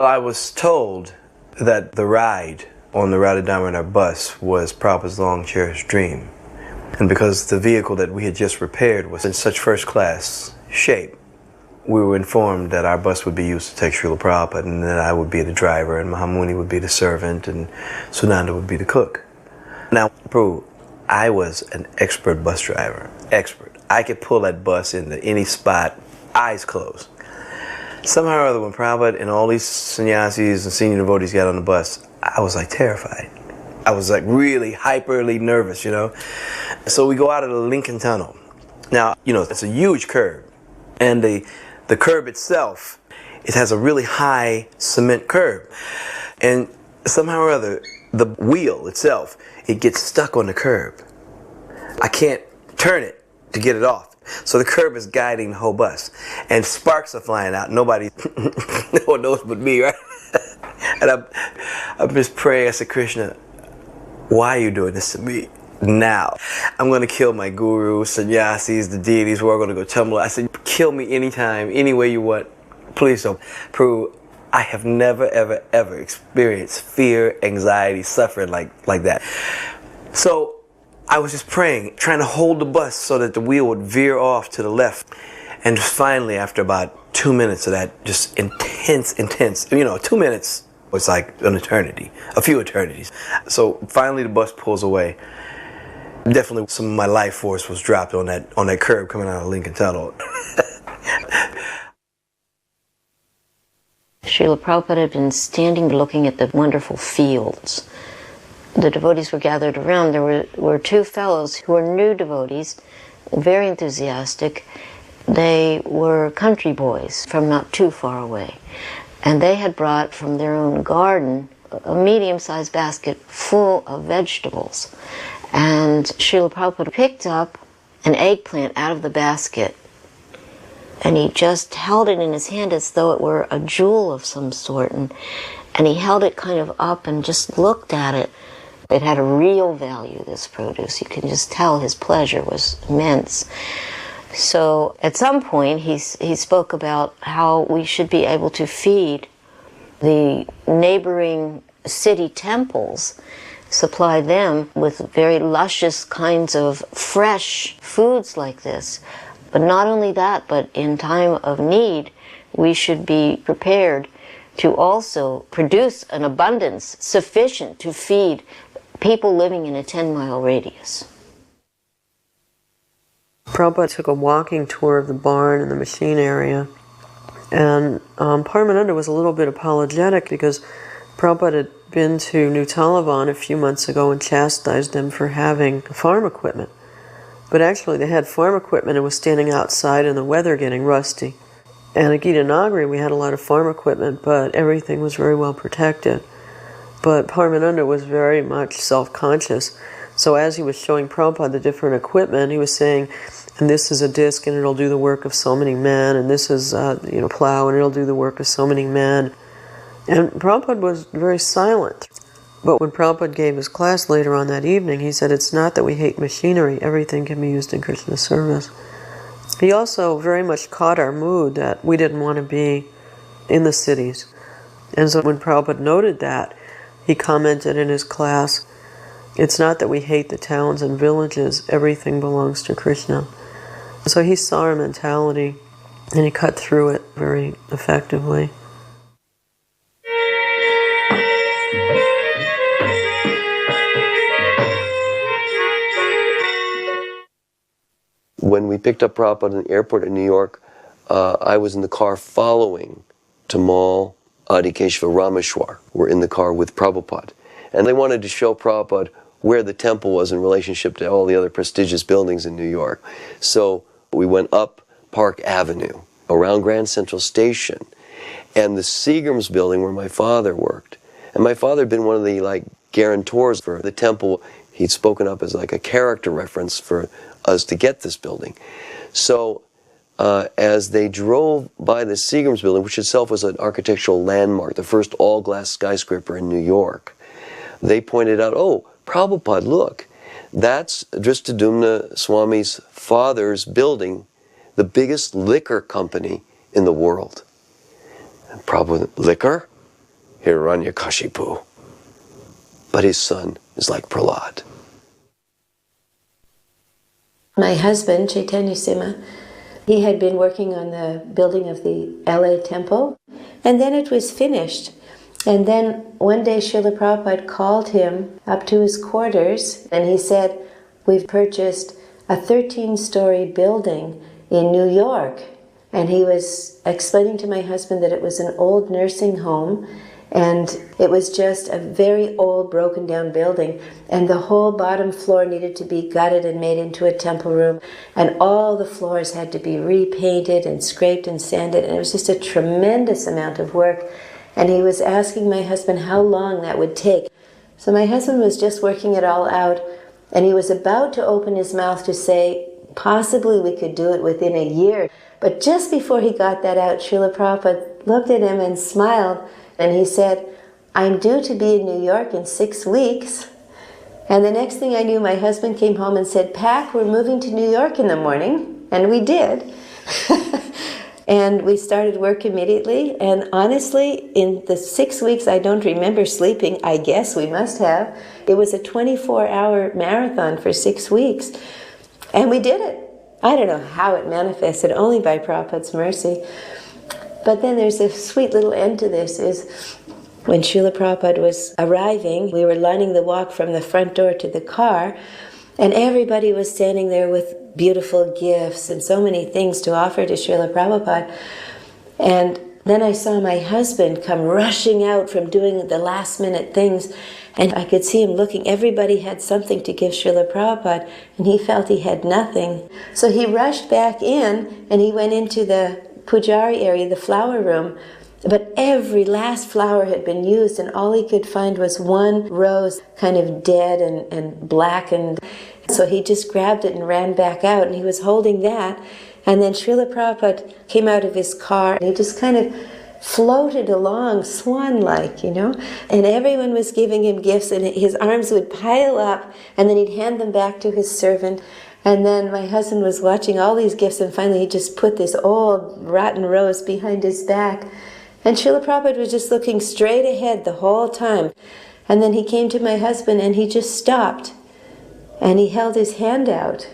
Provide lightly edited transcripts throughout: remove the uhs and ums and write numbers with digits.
I was told that the ride on the Radha Damodar bus was Prabhupada's long cherished dream. And because the vehicle that we had just repaired was in such first class shape, we were informed that our bus would be used to take Srila Prabhupada, and that I would be the driver, and Mahamuni would be the servant, and Sunanda would be the cook. Now, Prabhu, I was an expert bus driver, expert. I could pull that bus into any spot, eyes closed. Somehow or other, when Prabhupada and all these sannyasis and senior devotees got on the bus, I was like terrified. I was like really hyperly nervous, you know. So we go out of the Lincoln Tunnel. Now, you know, it's a huge curb, and the curb itself, it has a really high cement curb, and somehow or other, the wheel itself, it gets stuck on the curb. I can't turn it to get it off. So the curb is guiding the whole bus, and sparks are flying out. Nobody, no one knows but me, right? And I'm just praying. I said, Krishna, why are you doing this to me now? I'm going to kill my guru, sannyasis, the deities. We're all going to go tumble. I said, kill me anytime, any way you want. Please don't. Prabhu, I have never, ever, ever experienced fear, anxiety, suffering like that. So I was just praying, trying to hold the bus so that the wheel would veer off to the left. And just finally, after about 2 minutes of that, just intense, you know, 2 minutes was like an eternity, a few eternities. So finally the bus pulls away. Definitely some of my life force was dropped on that curb coming out of Lincoln Tunnel. Srila Prabhupada had been standing looking at the wonderful fields. The devotees were gathered around. There were two fellows who were new devotees, very enthusiastic. They were country boys from not too far away. And they had brought from their own garden a medium-sized basket full of vegetables. And Srila Prabhupada picked up an eggplant out of the basket, and he just held it in his hand as though it were a jewel of some sort. And he held it kind of up and just looked at it. It had a real value, this produce. You can just tell his pleasure was immense. So at some point he spoke about how we should be able to feed the neighboring city temples, supply them with very luscious kinds of fresh foods like this. But not only that, but in time of need, we should be prepared to also produce an abundance sufficient to feed people living in a 10-mile radius. Prabhupada took a walking tour of the barn and the machine area, and Paramananda was a little bit apologetic because Prabhupada had been to New Talavan a few months ago and chastised them for having farm equipment. But actually they had farm equipment and was standing outside in the weather getting rusty. And at Gita Nagari we had a lot of farm equipment, but everything was very well protected. But Paramananda was very much self-conscious. So as he was showing Prabhupada the different equipment, he was saying, and this is a disc and it'll do the work of so many men, and this is a plow and it'll do the work of so many men. And Prabhupada was very silent. But when Prabhupada gave his class later on that evening, he said, it's not that we hate machinery, everything can be used in Krishna's service. He also very much caught our mood that we didn't want to be in the cities. And so when Prabhupada noted that, he commented in his class, it's not that we hate the towns and villages, everything belongs to Krishna. So he saw our mentality and he cut through it very effectively. When we picked up Prabhupada in the airport in New York, I was in the car following Tamal, Adikeshava, Rameshwar. Were in the car with Prabhupada. And they wanted to show Prabhupada where the temple was in relationship to all the other prestigious buildings in New York. So we went up Park Avenue, around Grand Central Station, and the Seagram's building where my father worked. And my father had been one of the guarantors for the temple. He'd spoken up as like a character reference for us to get this building. So as they drove by the Seagram's building, which itself was an architectural landmark, the first all-glass skyscraper in New York, they pointed out, oh, Prabhupada, look, that's Dristadumna Swami's father's building, the biggest liquor company in the world. And Prabhupada, liquor? Hiranyakashipu. But his son is like Prahlad. My husband, Chaitanya Sima, he had been working on the building of the LA temple, and then it was finished. And then one day Srila Prabhupada called him up to his quarters, and he said, "We've purchased a 13-story building in New York." And he was explaining to my husband that it was an old nursing home, and it was just a very old, broken down building, and the whole bottom floor needed to be gutted and made into a temple room, and all the floors had to be repainted and scraped and sanded, and it was just a tremendous amount of work. And he was asking my husband how long that would take. So my husband was just working it all out, and he was about to open his mouth to say, possibly we could do it within a year. But just before he got that out, Srila Prabhupada looked at him and smiled, and he said, "I'm due to be in New York in 6 weeks." And the next thing I knew, my husband came home and said, "Pack, we're moving to New York in the morning." And we did. And we started work immediately. And honestly, in the 6 weeks, I don't remember sleeping. I guess we must have. It was a 24-hour marathon for 6 weeks. And we did it. I don't know how it manifested, only by Prabhupada's mercy. But then there's a sweet little end to this, is when Srila Prabhupada was arriving, we were lining the walk from the front door to the car, and everybody was standing there with beautiful gifts and so many things to offer to Srila Prabhupada. And then I saw my husband come rushing out from doing the last minute things, and I could see him looking. Everybody had something to give Srila Prabhupada, and he felt he had nothing. So he rushed back in, and he went into the Pujari area, the flower room, but every last flower had been used, and all he could find was one rose, kind of dead and blackened. So he just grabbed it and ran back out, and he was holding that. And then Srila Prabhupada came out of his car, and he just kind of floated along, swan-like, and everyone was giving him gifts, and his arms would pile up, and then he'd hand them back to his servant. And then my husband was watching all these gifts, and finally he just put this old rotten rose behind his back. And Srila Prabhupada was just looking straight ahead the whole time. And then he came to my husband, and he just stopped, and he held his hand out.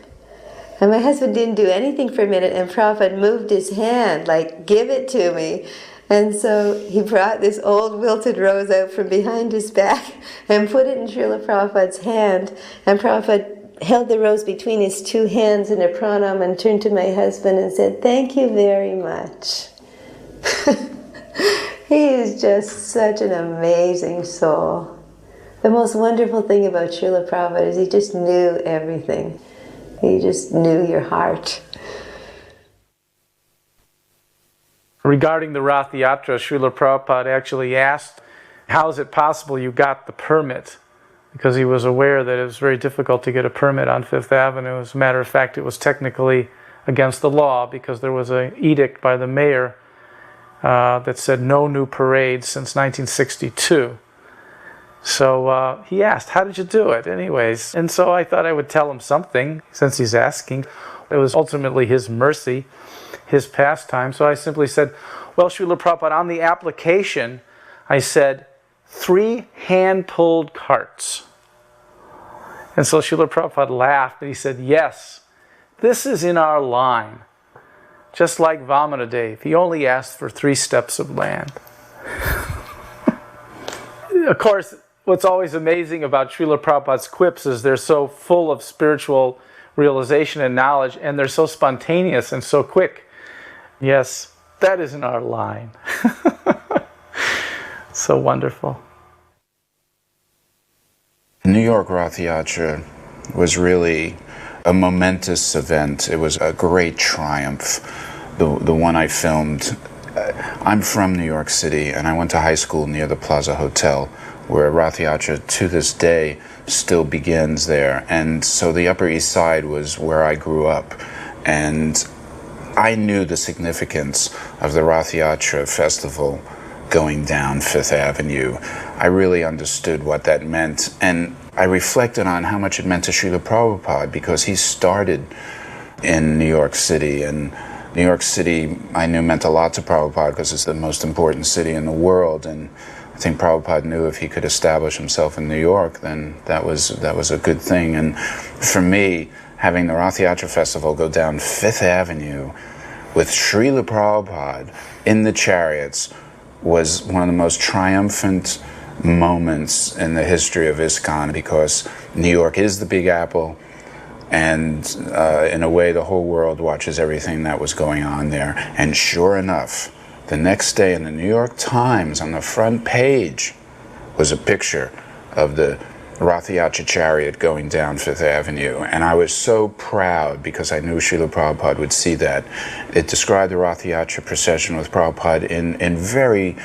And my husband didn't do anything for a minute, and Prabhupada moved his hand, like, "Give it to me." And so he brought this old wilted rose out from behind his back and put it in Srila Prabhupada's hand. And Prabhupada held the rose between his two hands in a pranam and turned to my husband and said, "Thank you very much." He is just such an amazing soul. The most wonderful thing about Srila Prabhupada is he just knew everything. He just knew your heart. Regarding the Rath Yatra, Srila Prabhupada actually asked, how is it possible you got the permit? Because he was aware that it was very difficult to get a permit on Fifth Avenue. As a matter of fact, it was technically against the law because there was an edict by the mayor that said no new parades since 1962. So he asked, how did you do it anyways? And so I thought I would tell him something since he's asking. It was ultimately his mercy, his pastime. So I simply said, well, Srila Prabhupada, on the application, I said, 3 hand-pulled carts. And so Srila Prabhupada laughed and he said, yes, this is in our line. Just like Vamanadev, he only asked for 3 steps of land. Of course, what's always amazing about Srila Prabhupada's quips is they're so full of spiritual realization and knowledge, and they're so spontaneous and so quick. Yes, that is in our line. So wonderful. New York Rath Yatra was really a momentous event. It was a great triumph, the one I filmed. I'm from New York City, and I went to high school near the Plaza Hotel, where Rath Yatra to this day still begins there. And so the Upper East Side was where I grew up, and I knew the significance of the Rath Yatra festival going down Fifth Avenue. I really understood what that meant, and I reflected on how much it meant to Srila Prabhupada, because he started in New York City, and New York City I knew meant a lot to Prabhupada because it's the most important city in the world, and I think Prabhupada knew if he could establish himself in New York, then that was a good thing. And for me, having the Rath Yatra Festival go down Fifth Avenue with Srila Prabhupada in the chariots was one of the most triumphant moments in the history of ISKCON, because New York is the Big Apple, and in a way the whole world watches everything that was going on there. And sure enough, the next day in the New York Times, on the front page, was a picture of the Rath Yatra chariot going down Fifth Avenue. And I was so proud because I knew Srila Prabhupada would see that. It described the Rath Yatra procession with Prabhupada in very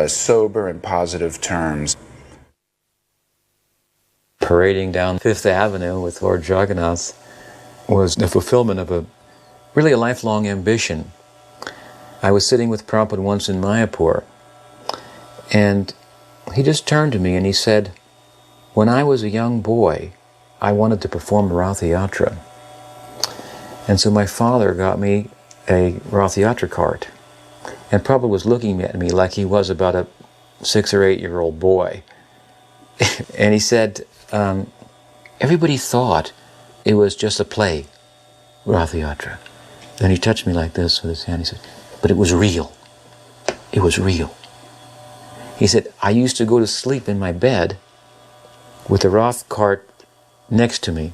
sober and positive terms. Parading down Fifth Avenue with Lord Jagannath was the fulfillment of really a lifelong ambition. I was sitting with Prabhupada once in Mayapur, and he just turned to me and he said, "When I was a young boy, I wanted to perform Rath Yatra. And so my father got me a Rath Yatra cart." And Prabhupada was looking at me like he was about a 6 or 8 year old boy. And he said, everybody thought it was just a play, Rath Yatra. Then he touched me like this with his hand. He said, "But it was real. It was real." He said, "I used to go to sleep in my bed with the Rath cart next to me.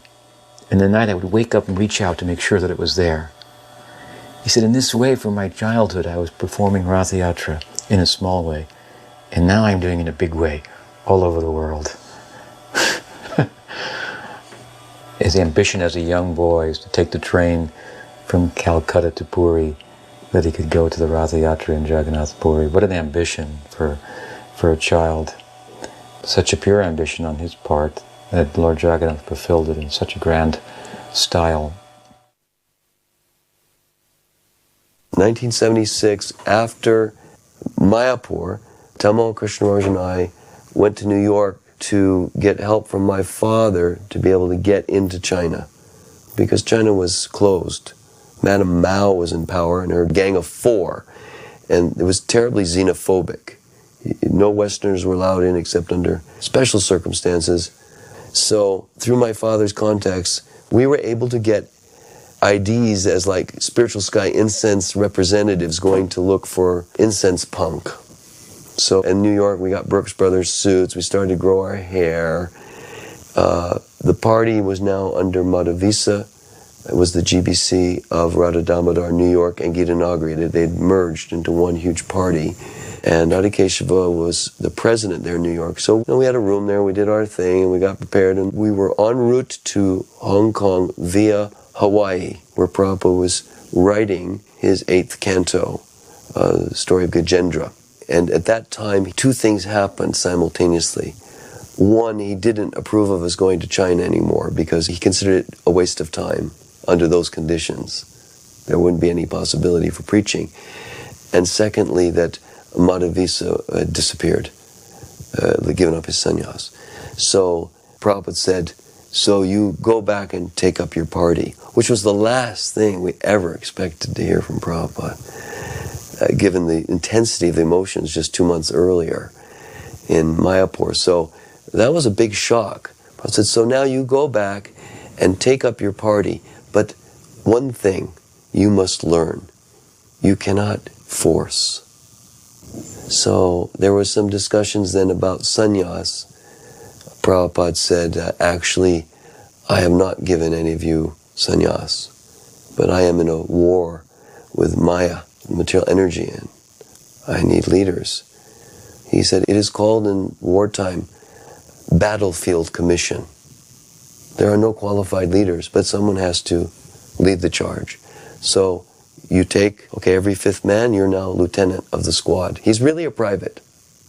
In the night I would wake up and reach out to make sure that it was there." He said, "In this way, from my childhood, I was performing Rath Yatra in a small way. And now I'm doing it in a big way all over the world." His ambition as a young boy is to take the train from Calcutta to Puri, that he could go to the Rath Yatra in Jagannath Puri. What an ambition for a child. Such a pure ambition on his part that Lord Jagannath fulfilled it in such a grand style. 1976, after Mayapur, Tamal Krishnaraj and I went to New York to get help from my father to be able to get into China, because China was closed. Madame Mao was in power and her gang of 4, and it was terribly xenophobic. No Westerners were allowed in except under special circumstances. So through my father's contacts, we were able to get IDs as like spiritual sky incense representatives going to look for incense punk. So in New York, we got Brooks Brothers suits. We started to grow our hair. The party was now under Madhavisa. It was the GBC of Radha Damodar, New York, and Gita inaugurated. They'd merged into one huge party. And Adikeshava was the president there in New York. So we had a room there, we did our thing, and we got prepared, and we were en route to Hong Kong via Hawaii, where Prabhupada was writing his 8th canto, the story of Gajendra. And at that time, 2 things happened simultaneously. One, he didn't approve of us going to China anymore because he considered it a waste of time under those conditions. There wouldn't be any possibility for preaching. And secondly, that Madhavisa disappeared, given up his sannyas. So Prabhupada said, "So you go back and take up your party," which was the last thing we ever expected to hear from Prabhupada, given the intensity of the emotions just 2 months earlier in Mayapur. So that was a big shock. Prabhupada said, "So now you go back and take up your party, but one thing you must learn, you cannot force." So there were some discussions then about sannyas. Prabhupada said, "Actually, I have not given any of you sannyas, but I am in a war with Maya, material energy, and I need leaders." He said, "It is called in wartime battlefield commission. There are no qualified leaders, but someone has to lead the charge. So you take, every 5th man, you're now lieutenant of the squad." He's really a private,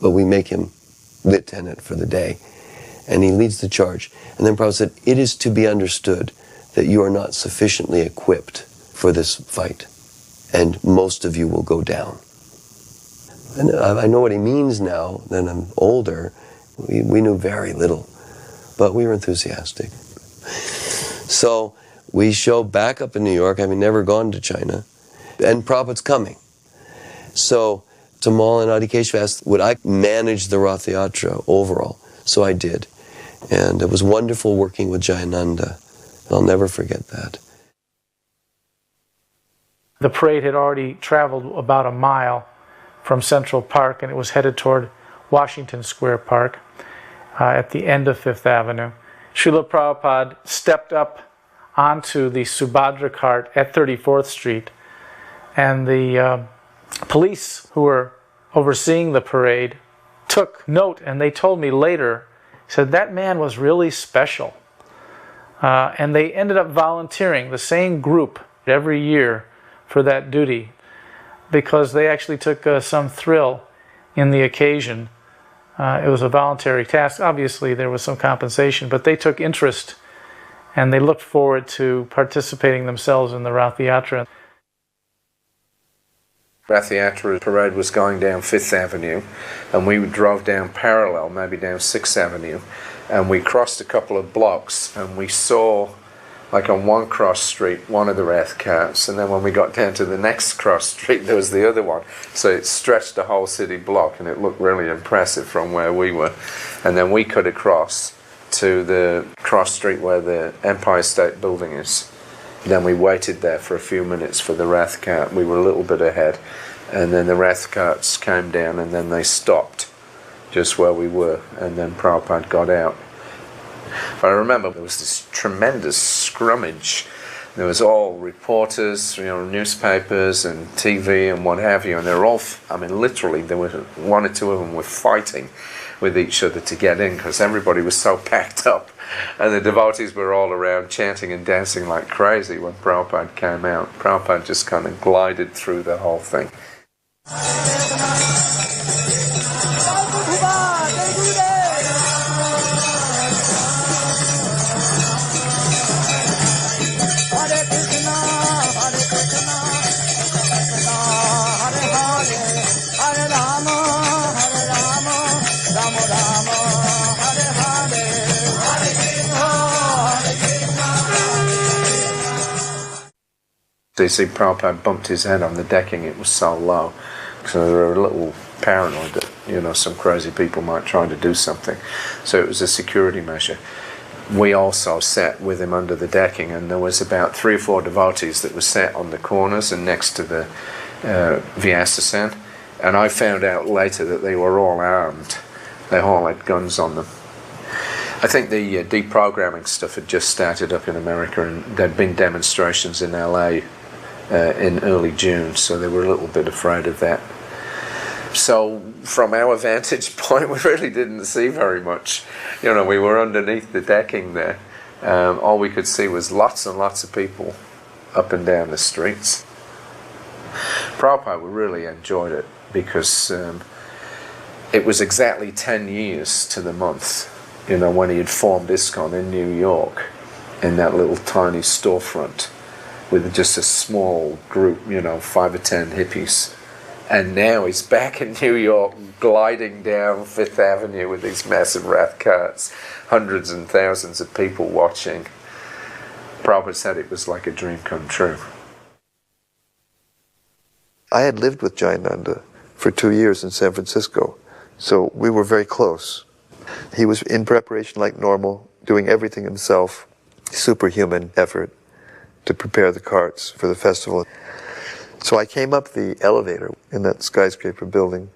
but we make him lieutenant for the day. And he leads the charge. And then Prabhupada said, "It is to be understood that you are not sufficiently equipped for this fight, and most of you will go down." And I know what he means now that I'm older. We knew very little, but we were enthusiastic. So we show back up in New York, having never gone to China, and Prabhupada's coming. So Tamal and Adi Keshav asked, would I manage the Rath Yatra overall? So I did. And it was wonderful working with Jayananda. I'll never forget that. The parade had already traveled about a mile from Central Park, and it was headed toward Washington Square Park at the end of Fifth Avenue. Srila Prabhupada stepped up onto the Subhadra cart at 34th Street, and the police who were overseeing the parade took note, and they told me later, said that man was really special. And they ended up volunteering, the same group, every year for that duty, because they actually took some thrill in the occasion. It was a voluntary task. Obviously, there was some compensation, but they took interest and they looked forward to participating themselves in the Rath Yatra. Rath Yatra parade was going down 5th Avenue, and we drove down parallel, maybe down 6th Avenue, and we crossed a couple of blocks, and we saw, like on one cross street, one of the Rath carts, and then when we got down to the next cross street, there was the other one. So it stretched the whole city block, and it looked really impressive from where we were. And then we cut across to the cross street where the Empire State Building is. Then we waited there for a few minutes for the Rath cart. We were a little bit ahead, and then the Rath carts came down, and then they stopped just where we were, and then Prabhupada got out. But I remember there was this tremendous scrummage. There was all reporters, newspapers and TV and what have you, and they were all, literally, there were one or two of them were fighting with each other to get in because everybody was so packed up, and the devotees were all around chanting and dancing like crazy when Prabhupada came out. Prabhupada just kind of glided through the whole thing. So you see Prabhupada bumped his head on the decking, it was so low. So they were a little paranoid that, some crazy people might try to do something. So it was a security measure. We also sat with him under the decking, and there was about 3 or 4 devotees that were sat on the corners and next to the Vyasasan. And I found out later that they were all armed. They all had guns on them. I think the deprogramming stuff had just started up in America, and there'd been demonstrations in LA in early June, so they were a little bit afraid of that. So from our vantage point, we really didn't see very much. We were underneath the decking there. All we could see was lots and lots of people up and down the streets. Prabhupada really enjoyed it because it was exactly 10 years to the month, when he had formed ISKCON in New York in that little tiny storefront with just a small group, 5 or 10 hippies. And now he's back in New York, gliding down 5th Avenue with these massive Rath carts, hundreds and thousands of people watching. Prabhupada said it was like a dream come true. I had lived with Jayananda for 2 years in San Francisco, so we were very close. He was in preparation like normal, doing everything himself, superhuman effort to prepare the carts for the festival. So I came up the elevator in that skyscraper building,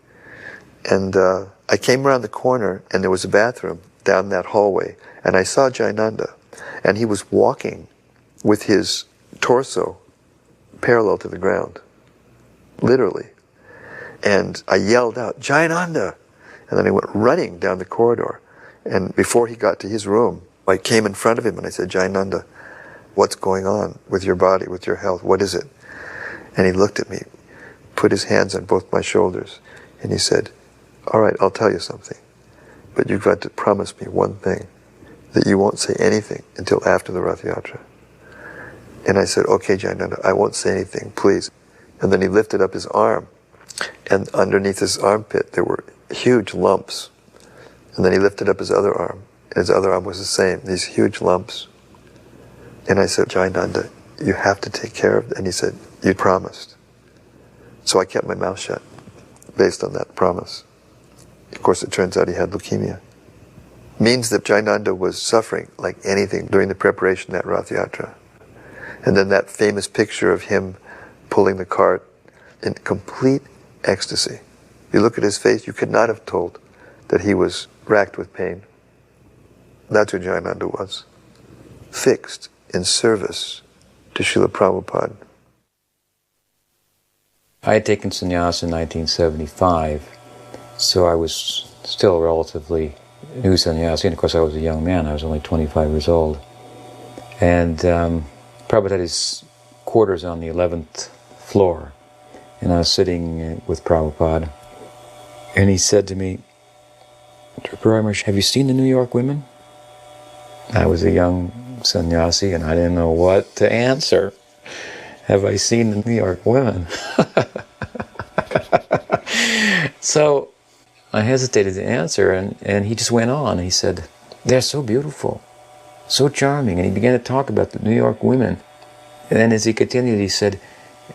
and I came around the corner, and there was a bathroom down that hallway, and I saw Jayananda, and he was walking with his torso parallel to the ground, literally. And I yelled out, "Jayananda!" And then I went running down the corridor, and before he got to his room, I came in front of him and I said, "Jayananda, what's going on with your body, with your health? What is it?" And he looked at me, put his hands on both my shoulders, and he said, "All right, I'll tell you something, but you've got to promise me one thing, that you won't say anything until after the Rath Yatra." And I said, "Okay, Jayananda, I won't say anything, please." And then he lifted up his arm, and underneath his armpit there were huge lumps. And then he lifted up his other arm, and his other arm was the same, these huge lumps. And I said, "Jayananda, you have to take care of it." And he said, "You promised." So I kept my mouth shut. based on that promise. Of course, it turns out he had leukemia. Means that Jayananda was suffering like anything during the preparation of that Rath Yatra. And then that famous picture of him pulling the cart in complete ecstasy. You look at his face, you could not have told that he was racked with pain. That's who Jayananda was. Fixed in service to Srila Prabhupada. I had taken sannyas in 1975, so I was still a relatively new sannyasi, and of course I was a young man, I was only 25 years old. And Prabhupada had his quarters on the 11th floor, and I was sitting with Prabhupada, and he said to me, "Prabhupada, have you seen the New York women?" I was a young sannyasi, and I didn't know what to answer. Have I seen the New York women? So I hesitated to answer, and he just went on. He said, "They're so beautiful, so charming." And he began to talk about the New York women. And then as he continued, he said,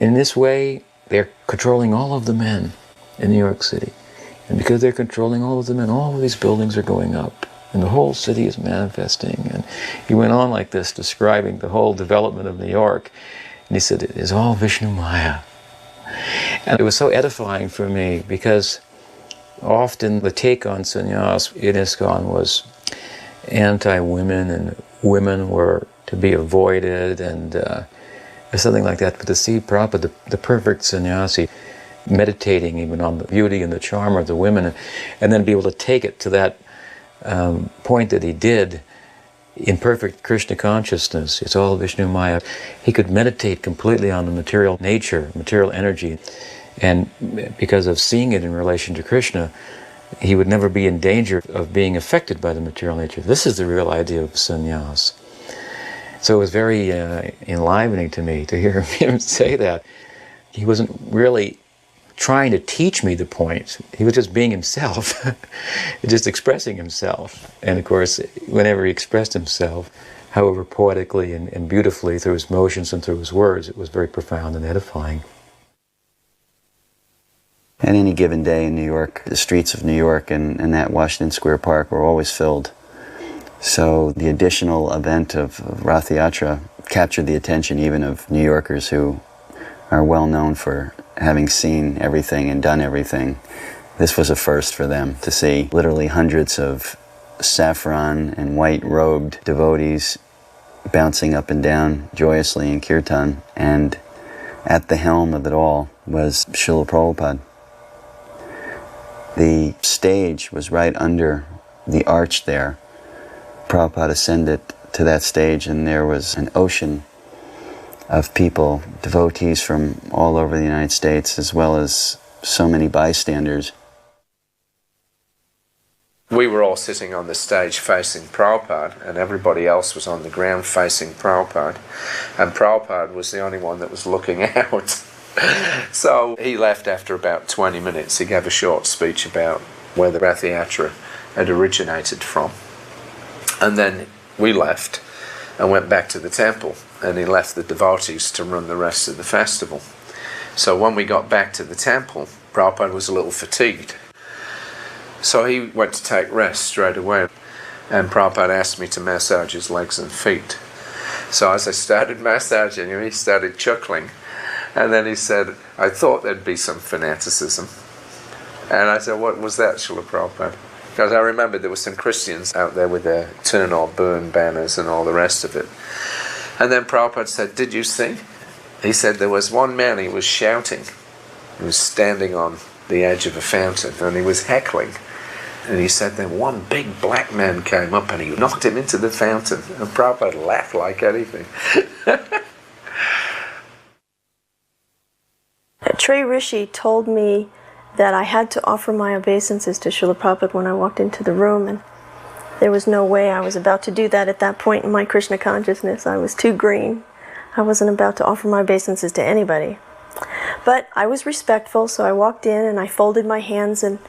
"In this way, they're controlling all of the men in New York City. And because they're controlling all of the men, all of these buildings are going up. And the whole city is manifesting." And he went on like this, describing the whole development of New York. And he said, "It is all Vishnu Maya." And it was so edifying for me, because often the take on sannyas in ISKCON was anti-women, and women were to be avoided, and something like that. But to see Prabhupada, the perfect sannyasi, meditating even on the beauty and the charm of the women, and then be able to take it to that point that he did in perfect Krishna consciousness. It's all Vishnu Maya. He could meditate completely on the material nature, material energy, and because of seeing it in relation to Krishna, he would never be in danger of being affected by the material nature. This is the real idea of sannyas. So it was very enlivening to me to hear him say that. He wasn't really trying to teach me the point. He was just being himself, just expressing himself. And of course, whenever he expressed himself, however poetically and beautifully through his motions and through his words, it was very profound and edifying. At any given day in New York, the streets of New York and that Washington Square Park were always filled. So the additional event of Rath Yatra captured the attention even of New Yorkers who are well known for having seen everything and done everything. This was a first for them, to see literally hundreds of saffron and white-robed devotees bouncing up and down joyously in kirtan, and at the helm of it all was Srila Prabhupada. The stage was right under the arch there. Prabhupada ascended to that stage, and there was an ocean of people, devotees from all over the United States, as well as so many bystanders. We were all sitting on the stage facing Prabhupada, and everybody else was on the ground facing Prabhupada, and Prabhupada was the only one that was looking out. So he left after about 20 minutes. He gave a short speech about where the Rath Yatra had originated from. And then we left and went back to the temple, and he left the devotees to run the rest of the festival. So when we got back to the temple, Prabhupada was a little fatigued. So he went to take rest straight away, and Prabhupada asked me to massage his legs and feet. So as I started massaging him, he started chuckling, and then he said, "I thought there'd be some fanaticism." And I said, "What was that, Srila Prabhupada?" Because I remember there were some Christians out there with their turn or burn banners and all the rest of it. And then Prabhupada said, "Did you see?" He said there was one man, he was shouting. He was standing on the edge of a fountain, and he was heckling. And he said then one big black man came up and he knocked him into the fountain. And Prabhupada laughed like anything. Trey Rishi told me that I had to offer my obeisances to Srila Prabhupada when I walked into the room, and there was no way I was about to do that at that point in my Krishna consciousness. I was too green. I wasn't about to offer my obeisances to anybody. But I was respectful, so I walked in and I folded my hands and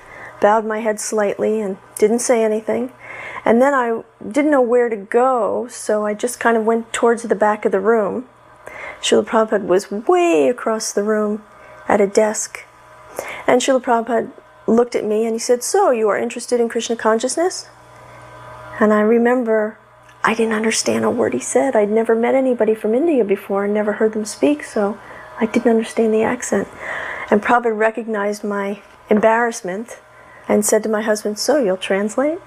bowed my head slightly and didn't say anything. And then I didn't know where to go, so I just kind of went towards the back of the room. Srila Prabhupada was way across the room at a desk, And Srila Prabhupada looked at me and he said, "So, you are interested in Krishna consciousness?" And I remember I didn't understand a word he said. I'd never met anybody from India before and never heard them speak, so I didn't understand the accent. And Prabhupada recognized my embarrassment and said to my husband, "So, you'll translate?"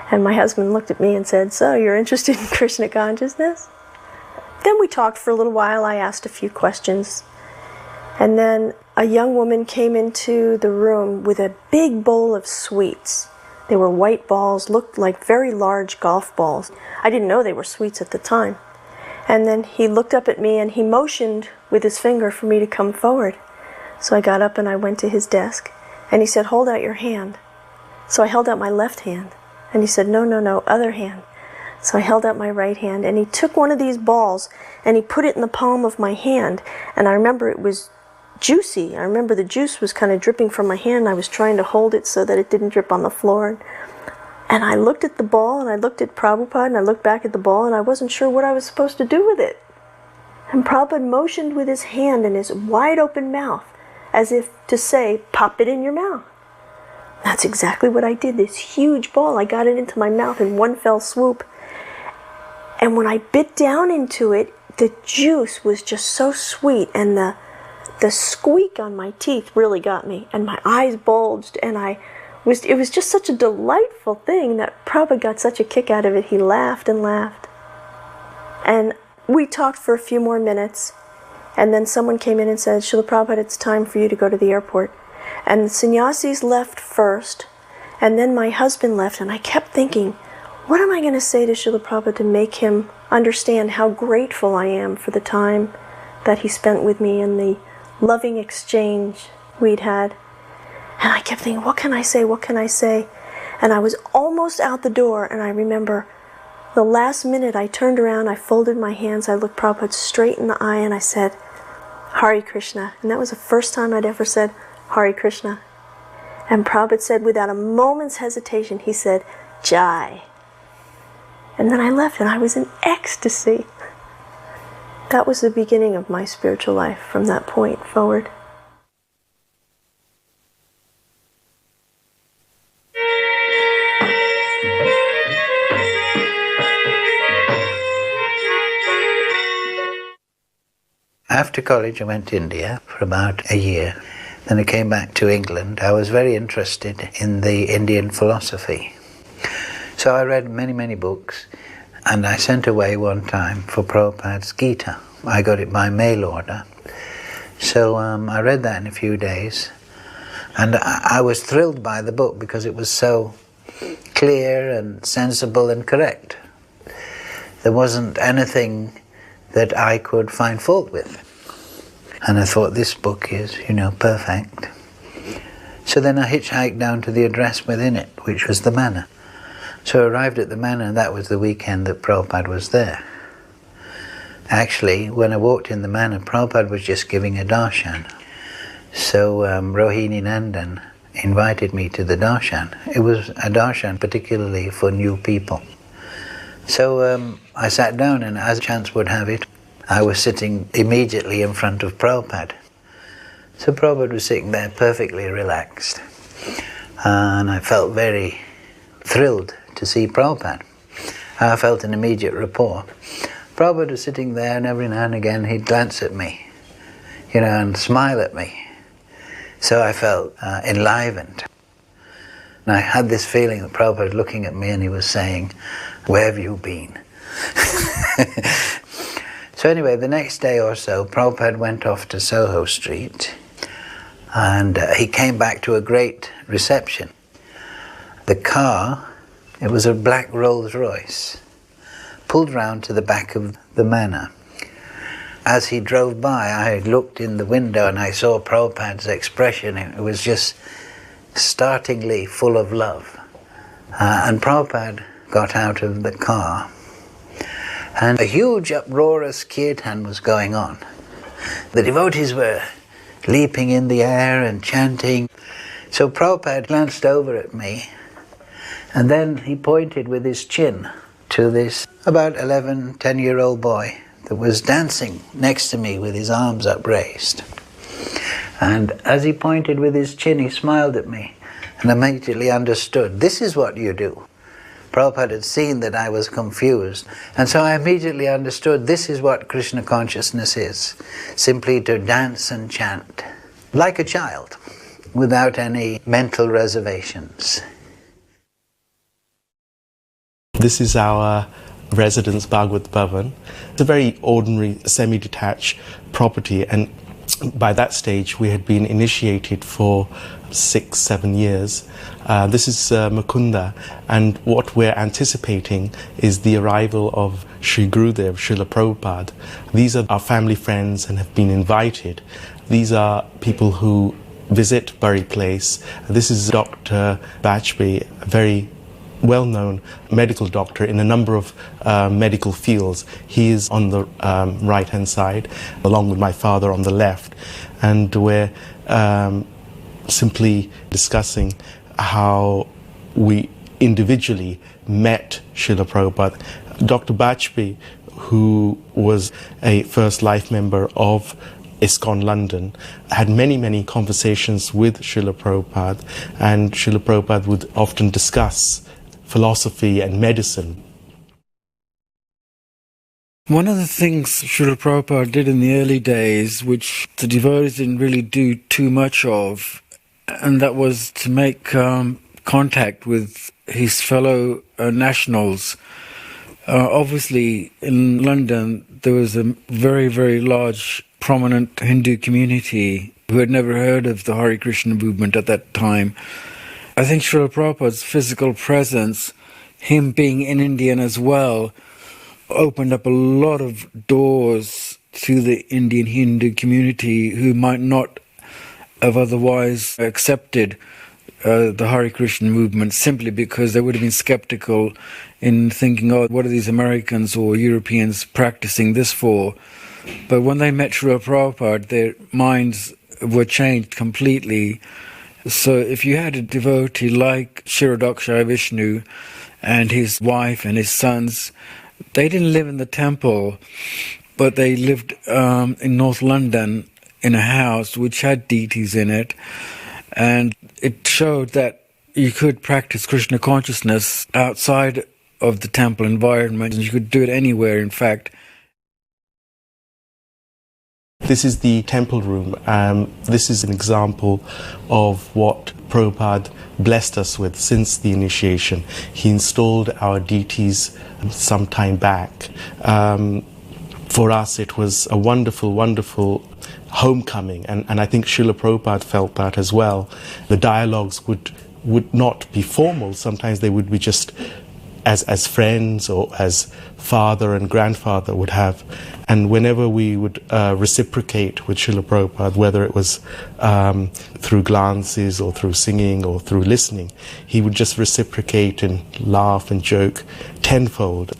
And my husband looked at me and said, "So, you're interested in Krishna consciousness?" Then we talked for a little while. I asked a few questions. And then a young woman came into the room with a big bowl of sweets. They were white balls, looked like very large golf balls. I didn't know they were sweets at the time. And then he looked up at me and he motioned with his finger for me to come forward. So I got up and I went to his desk. And he said, "Hold out your hand." So I held out my left hand. And he said, "No, no, no, other hand." So I held out my right hand, and he took one of these balls and he put it in the palm of my hand. And I remember it was juicy. I remember the juice was kind of dripping from my hand, and I was trying to hold it so that it didn't drip on the floor. And I looked at the ball, and I looked at Prabhupada, and I looked back at the ball, and I wasn't sure what I was supposed to do with it. And Prabhupada motioned with his hand and his wide open mouth, as if to say, "Pop it in your mouth." That's exactly what I did. This huge ball, I got it into my mouth in one fell swoop. And when I bit down into it, the juice was just so sweet, and the squeak on my teeth really got me, and my eyes bulged, and it was just such a delightful thing that Prabhupada got such a kick out of it. He laughed and laughed. And we talked for a few more minutes, and then someone came in and said, "Srila Prabhupada, it's time for you to go to the airport." And the sannyasis left first, and then my husband left, and I kept thinking, what am I going to say to Srila Prabhupada to make him understand how grateful I am for the time that he spent with me and the loving exchange we'd had? And I kept thinking, what can I say? What can I say? And I was almost out the door, and I remember the last minute I turned around, I folded my hands, I looked Prabhupada straight in the eye, and I said, "Hare Krishna." And that was the first time I'd ever said, "Hare Krishna." And Prabhupada said, without a moment's hesitation, he said, "Jai." And then I left, and I was in ecstasy. That was the beginning of my spiritual life from that point forward. After college, I went to India for about a year. Then I came back to England. I was very interested in the Indian philosophy. So I read many, many books, and I sent away one time for Prabhupada's Gita. I got it by mail order. So I read that in a few days, and I was thrilled by the book because it was so clear and sensible and correct. There wasn't anything that I could find fault with. And I thought, this book is, perfect. So then I hitchhiked down to the address within it, which was the manor. So I arrived at the manor, and that was the weekend that Prabhupada was there. Actually, when I walked in the manor, Prabhupada was just giving a darshan. So Rohini Nandan invited me to the darshan. It was a darshan particularly for new people. So I sat down, and as chance would have it, I was sitting immediately in front of Prabhupada. So Prabhupada was sitting there perfectly relaxed. And I felt very thrilled to see Prabhupada. I felt an immediate rapport. Prabhupada was sitting there, and every now and again he'd glance at me, and smile at me. So I felt enlivened. And I had this feeling that Prabhupada was looking at me and he was saying, "Where have you been?" So anyway, the next day or so, Prabhupada went off to Soho Street, and he came back to a great reception. The car, it was a black Rolls Royce, pulled round to the back of the manor. As he drove by, I looked in the window and I saw Prabhupada's expression. It was just startlingly full of love. And Prabhupada got out of the car, and a huge uproarious kirtan was going on. The devotees were leaping in the air and chanting. So Prabhupada glanced over at me, and then he pointed with his chin to this about 11, 10-year-old boy that was dancing next to me with his arms upraised. And as he pointed with his chin, he smiled at me and immediately understood, this is what you do. Prabhupada had seen that I was confused, and so I immediately understood this is what Krishna consciousness is, simply to dance and chant, like a child, without any mental reservations. This is our residence, Bhagavad Bhavan. It's a very ordinary, semi-detached property, and by that stage we had been initiated for 6-7 years. This is Mukunda, and what we're anticipating is the arrival of Sri Gurudev, Srila Prabhupada. These are our family friends and have been invited. These are people who visit Bury Place. This is Dr. Bajpayee, a very well-known medical doctor in a number of medical fields. He is on the right-hand side, along with my father on the left, and we're simply discussing how we individually met Srila Prabhupada. Dr. Bajpayee, who was a first life member of ISKCON London, had many conversations with Srila Prabhupada, and Srila Prabhupada would often discuss philosophy and medicine. One of the things Srila Prabhupada did in the early days, which the devotees didn't really do too much of, and that was to make contact with his fellow nationals. Obviously, in London, there was a very large, prominent Hindu community who had never heard of the Hare Krishna movement at that time. I think Srila Prabhupada's physical presence, him being in Indian as well, opened up a lot of doors to the Indian Hindu community who might not have otherwise accepted the Hare Krishna movement, simply because they would have been skeptical in thinking, oh, what are these Americans or Europeans practicing this for? But when they met Srila Prabhupada, their minds were changed completely. So if you had a devotee like Kshirodakshayi Vishnu and his wife and his sons, they didn't live in the temple, but they lived in North London in a house which had deities in it, and it showed that you could practice Krishna consciousness outside of the temple environment, and you could do it anywhere, in fact. This is the temple room. This is an example of what Prabhupada blessed us with since the initiation. He installed our deities some time back. For us, it was a wonderful homecoming, and I think Srila Prabhupada felt that as well. The dialogues would not be formal. Sometimes they would be just as friends or as father and grandfather would have. And whenever we would reciprocate with Srila Prabhupada, whether it was through glances or through singing or through listening, he would just reciprocate and laugh and joke tenfold.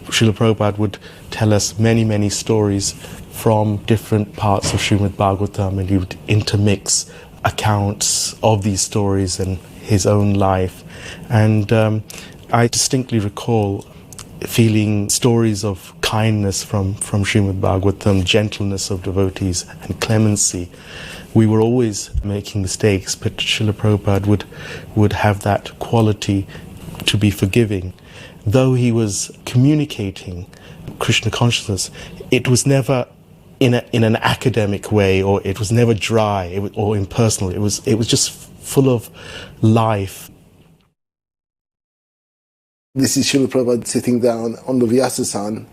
Srila Prabhupada would tell us many stories from different parts of Srimad Bhagavatam, and he would intermix accounts of these stories and his own life. And I distinctly recall feeling stories of kindness from Srimad Bhagavatam, gentleness of devotees and clemency. We were always making mistakes, but Srila Prabhupada would have that quality to be forgiving. Though he was communicating Krishna consciousness, it was never in an academic way, or it was never dry or impersonal. It was just full of life. This is Srila Prabhupada sitting down on the Vyasasan.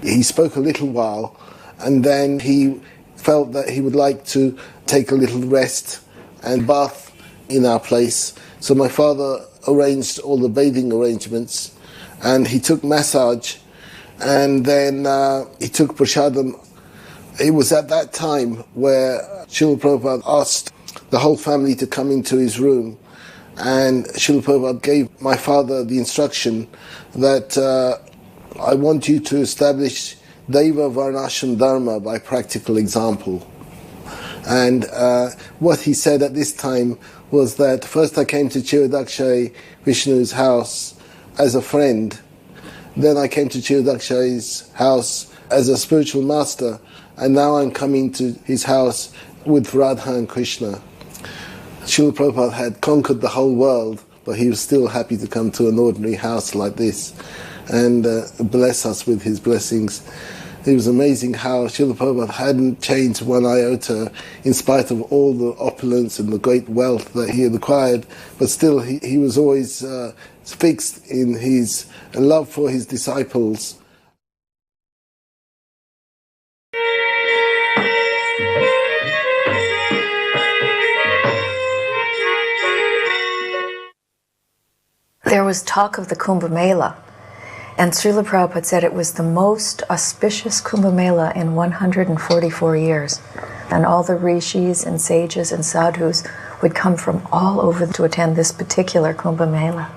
He spoke a little while, and then he felt that he would like to take a little rest and bath in our place. So my father arranged all the bathing arrangements, and he took massage, and then he took prasadam. It was at that time where Srila Prabhupada asked the whole family to come into his room, and Srila Prabhupada gave my father the instruction that I want you to establish Deva Varnashram Dharma by practical example. And what he said at this time was that first I came to Kshirodakshayi Vishnu's house as a friend, then I came to Kshirodakshayi's house as a spiritual master, and now I'm coming to his house with Radha and Krishna. Srila Prabhupada had conquered the whole world, but he was still happy to come to an ordinary house like this and bless us with his blessings. It was amazing how Srila Prabhupada hadn't changed one iota in spite of all the opulence and the great wealth that he had acquired, but still he was always fixed in his love for his disciples. There was talk of the Kumbh Mela, and Srila Prabhupada said it was the most auspicious Kumbh Mela in 144 years. And all the rishis and sages and sadhus would come from all over to attend this particular Kumbh Mela.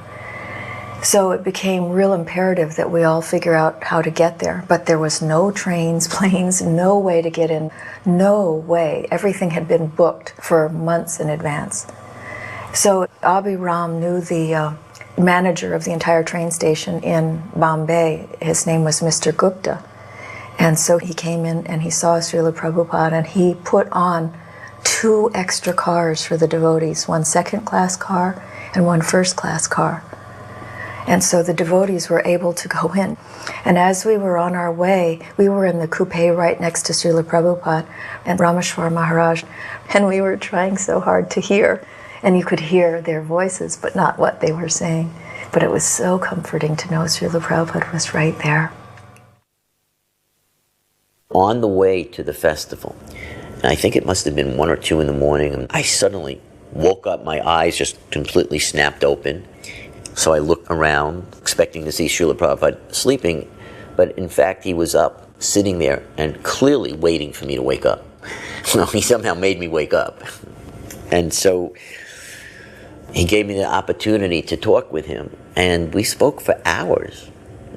So it became real imperative that we all figure out how to get there. But there was no trains, planes, no way to get in, no way. Everything had been booked for months in advance. So Abhiram knew the manager of the entire train station in Bombay. His name was Mr. Gupta. And so he came in and he saw Srila Prabhupada, and he put on 2 extra cars for the devotees, 1 second-class car and 1 first-class car. And so the devotees were able to go in. And as we were on our way, we were in the coupe right next to Srila Prabhupada and Rameshwar Maharaj, and we were trying so hard to hear. And you could hear their voices, but not what they were saying. But it was so comforting to know Srila Prabhupada was right there. On the way to the festival, and I think it must have been 1 or 2 in the morning, and I suddenly woke up, my eyes just completely snapped open. So I looked around, expecting to see Srila Prabhupada sleeping, but in fact he was up, sitting there, and clearly waiting for me to wake up. Well, he somehow made me wake up. And so he gave me the opportunity to talk with him, and we spoke for hours.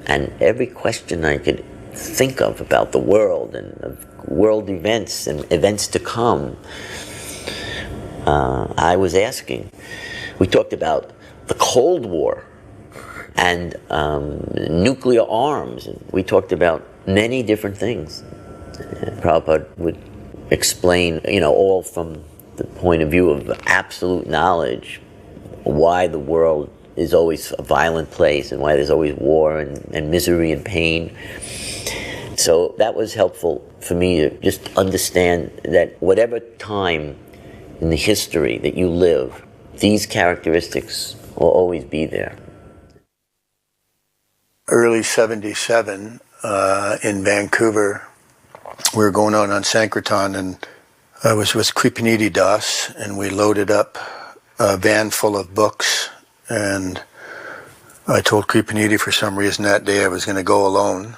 And every question I could think of about the world and of world events and events to come, I was asking. We talked about the Cold War and nuclear arms. And we talked about many different things. Prabhupada would explain, all from the point of view of absolute knowledge, why the world is always a violent place and why there's always war and misery and pain. So that was helpful for me to just understand that whatever time in the history that you live, these characteristics will always be there. Early 77 in Vancouver, we were going out on Sankirtan, and I was with Kripanidhi Das, and we loaded up a van full of books, and I told Kripanidhi for some reason that day I was going to go alone.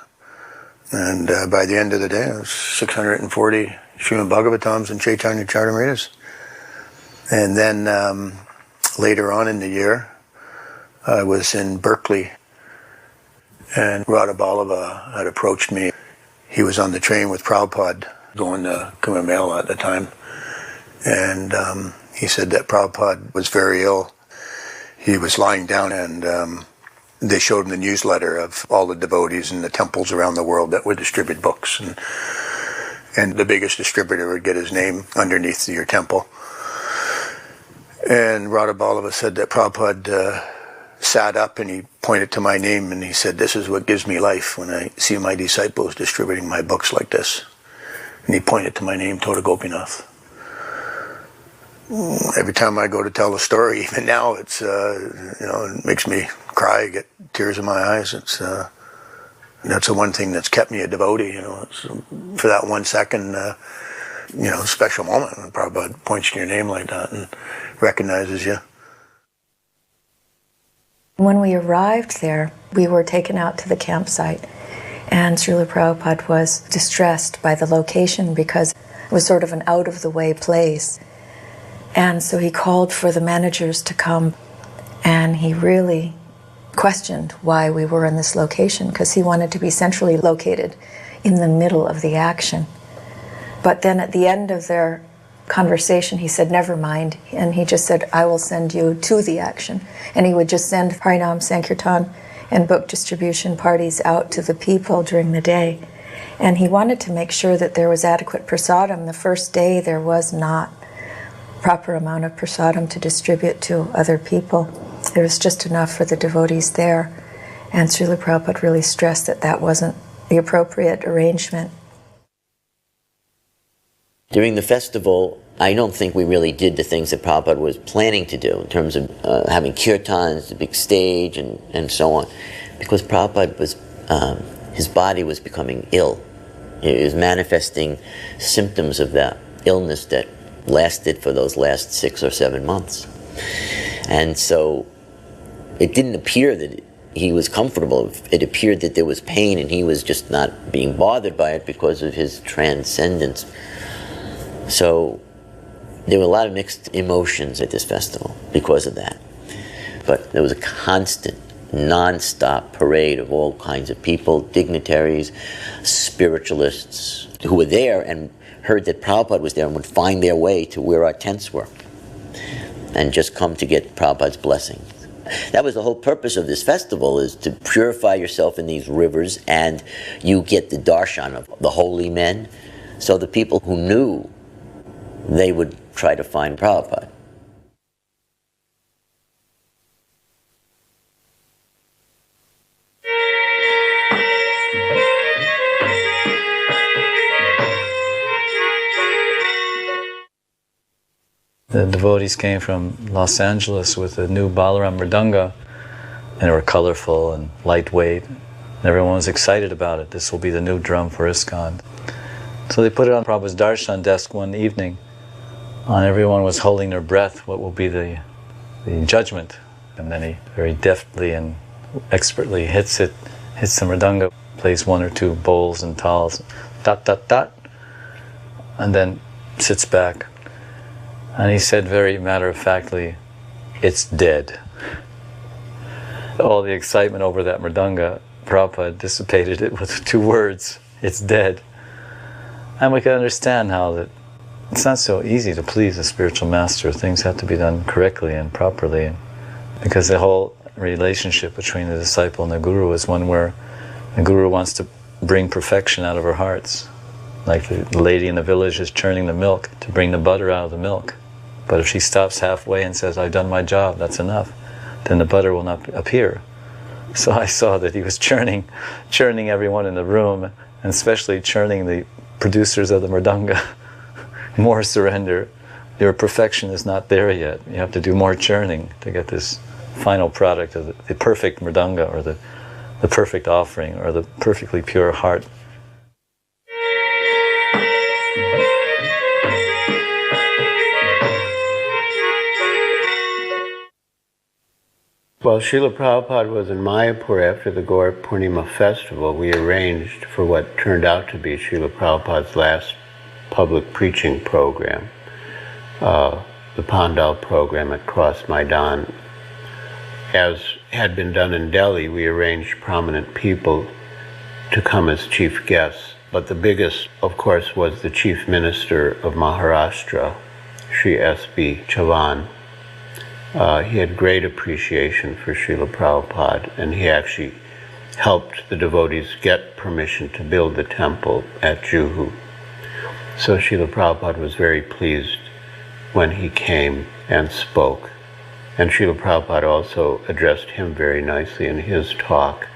And by the end of the day, it was 640 Srimad Bhagavatams and Chaitanya Charitamritas. And then later on in the year, I was in Berkeley, and Radha Ballava had approached me. He was on the train with Prabhupada going to Kumbh Mela at the time. And he said that Prabhupada was very ill. He was lying down, and they showed him the newsletter of all the devotees in the temples around the world that would distribute books. And the biggest distributor would get his name underneath your temple. And Radha Ballava said that Prabhupada sat up and he pointed to my name and he said, "This is what gives me life when I see my disciples distributing my books like this." And he pointed to my name, Tota Gopinath. Every time I go to tell a story, even now, it's it makes me cry, get tears in my eyes. It's that's the one thing that's kept me a devotee. It's, for that 1 second, special moment when Prabhupada points to your name like that and recognizes you. When we arrived there, we were taken out to the campsite, and Srila Prabhupada was distressed by the location because it was sort of an out-of-the-way place. And so he called for the managers to come, and he really questioned why we were in this location, because he wanted to be centrally located in the middle of the action. But then at the end of their conversation, he said, "Never mind," and he just said, "I will send you to the action." And he would just send Harinam Sankirtan and book distribution parties out to the people during the day. And he wanted to make sure that there was adequate prasadam. The first day there was not proper amount of prasadam to distribute to other people. There was just enough for the devotees there. And Srila Prabhupada really stressed that that wasn't the appropriate arrangement. During the festival, I don't think we really did the things that Prabhupada was planning to do in terms of having kirtans, the big stage, and so on. Because Prabhupada was, his body was becoming ill. It was manifesting symptoms of that illness that lasted for those last 6 or 7 months. And so it didn't appear that he was comfortable. It appeared that there was pain and he was just not being bothered by it because of his transcendence. So there were a lot of mixed emotions at this festival because of that. But there was a constant, non-stop parade of all kinds of people, dignitaries, spiritualists who were there and heard that Prabhupada was there and would find their way to where our tents were and just come to get Prabhupada's blessings. That was the whole purpose of this festival, is to purify yourself in these rivers, and you get the darshan of the holy men. So the people who knew, they would try to find Prabhupada. The devotees came from Los Angeles with a new Balaram Mridanga, and they were colorful and lightweight. And everyone was excited about it. This will be the new drum for ISKCON. So they put it on Prabhupada's darshan desk one evening, and everyone was holding their breath. What will be the judgment? And then he very deftly and expertly hits the mridanga, plays 1 or 2 bowls and tals, dot, dot, dot, and then sits back. And he said very matter-of-factly, "It's dead." All the excitement over that mridanga, Prabhupada dissipated it with 2 words, "It's dead." And we can understand how that it's not so easy to please a spiritual master. Things have to be done correctly and properly, because the whole relationship between the disciple and the guru is one where the guru wants to bring perfection out of our hearts. Like the lady in the village is churning the milk to bring the butter out of the milk. But if she stops halfway and says, "I've done my job, that's enough," then the butter will not appear. So I saw that he was churning everyone in the room, and especially churning the producers of the mridanga. More surrender. Your perfection is not there yet. You have to do more churning to get this final product of the perfect mridanga, or the perfect offering, or the perfectly pure heart. While Srila Prabhupada was in Mayapur after the Gaur Purnima festival, we arranged for what turned out to be Srila Prabhupada's last public preaching program, the Pandal program at Cross Maidan. As had been done in Delhi, we arranged prominent people to come as chief guests, but the biggest, of course, was the Chief Minister of Maharashtra, Sri S.B. Chavan. He had great appreciation for Srila Prabhupada, and he actually helped the devotees get permission to build the temple at Juhu. So Srila Prabhupada was very pleased when he came and spoke. And Srila Prabhupada also addressed him very nicely in his talk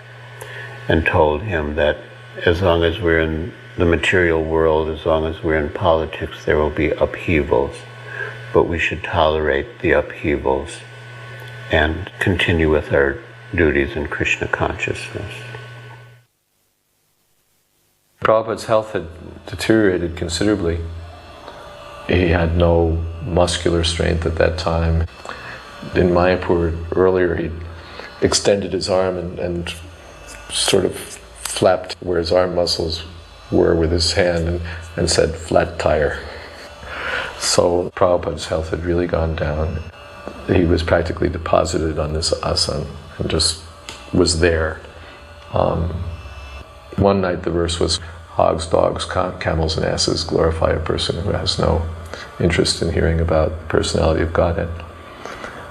and told him that as long as we're in the material world, as long as we're in politics, there will be upheavals. But we should tolerate the upheavals and continue with our duties in Krishna consciousness. Prabhupada's health had deteriorated considerably. He had no muscular strength at that time. In Mayapur earlier, he extended his arm and sort of flapped where his arm muscles were with his hand and said, "Flat tire." So Prabhupada's health had really gone down. He was practically deposited on this asana and just was there. One night the verse was, "Hogs, dogs, camels, and asses glorify a person who has no interest in hearing about the personality of Godhead."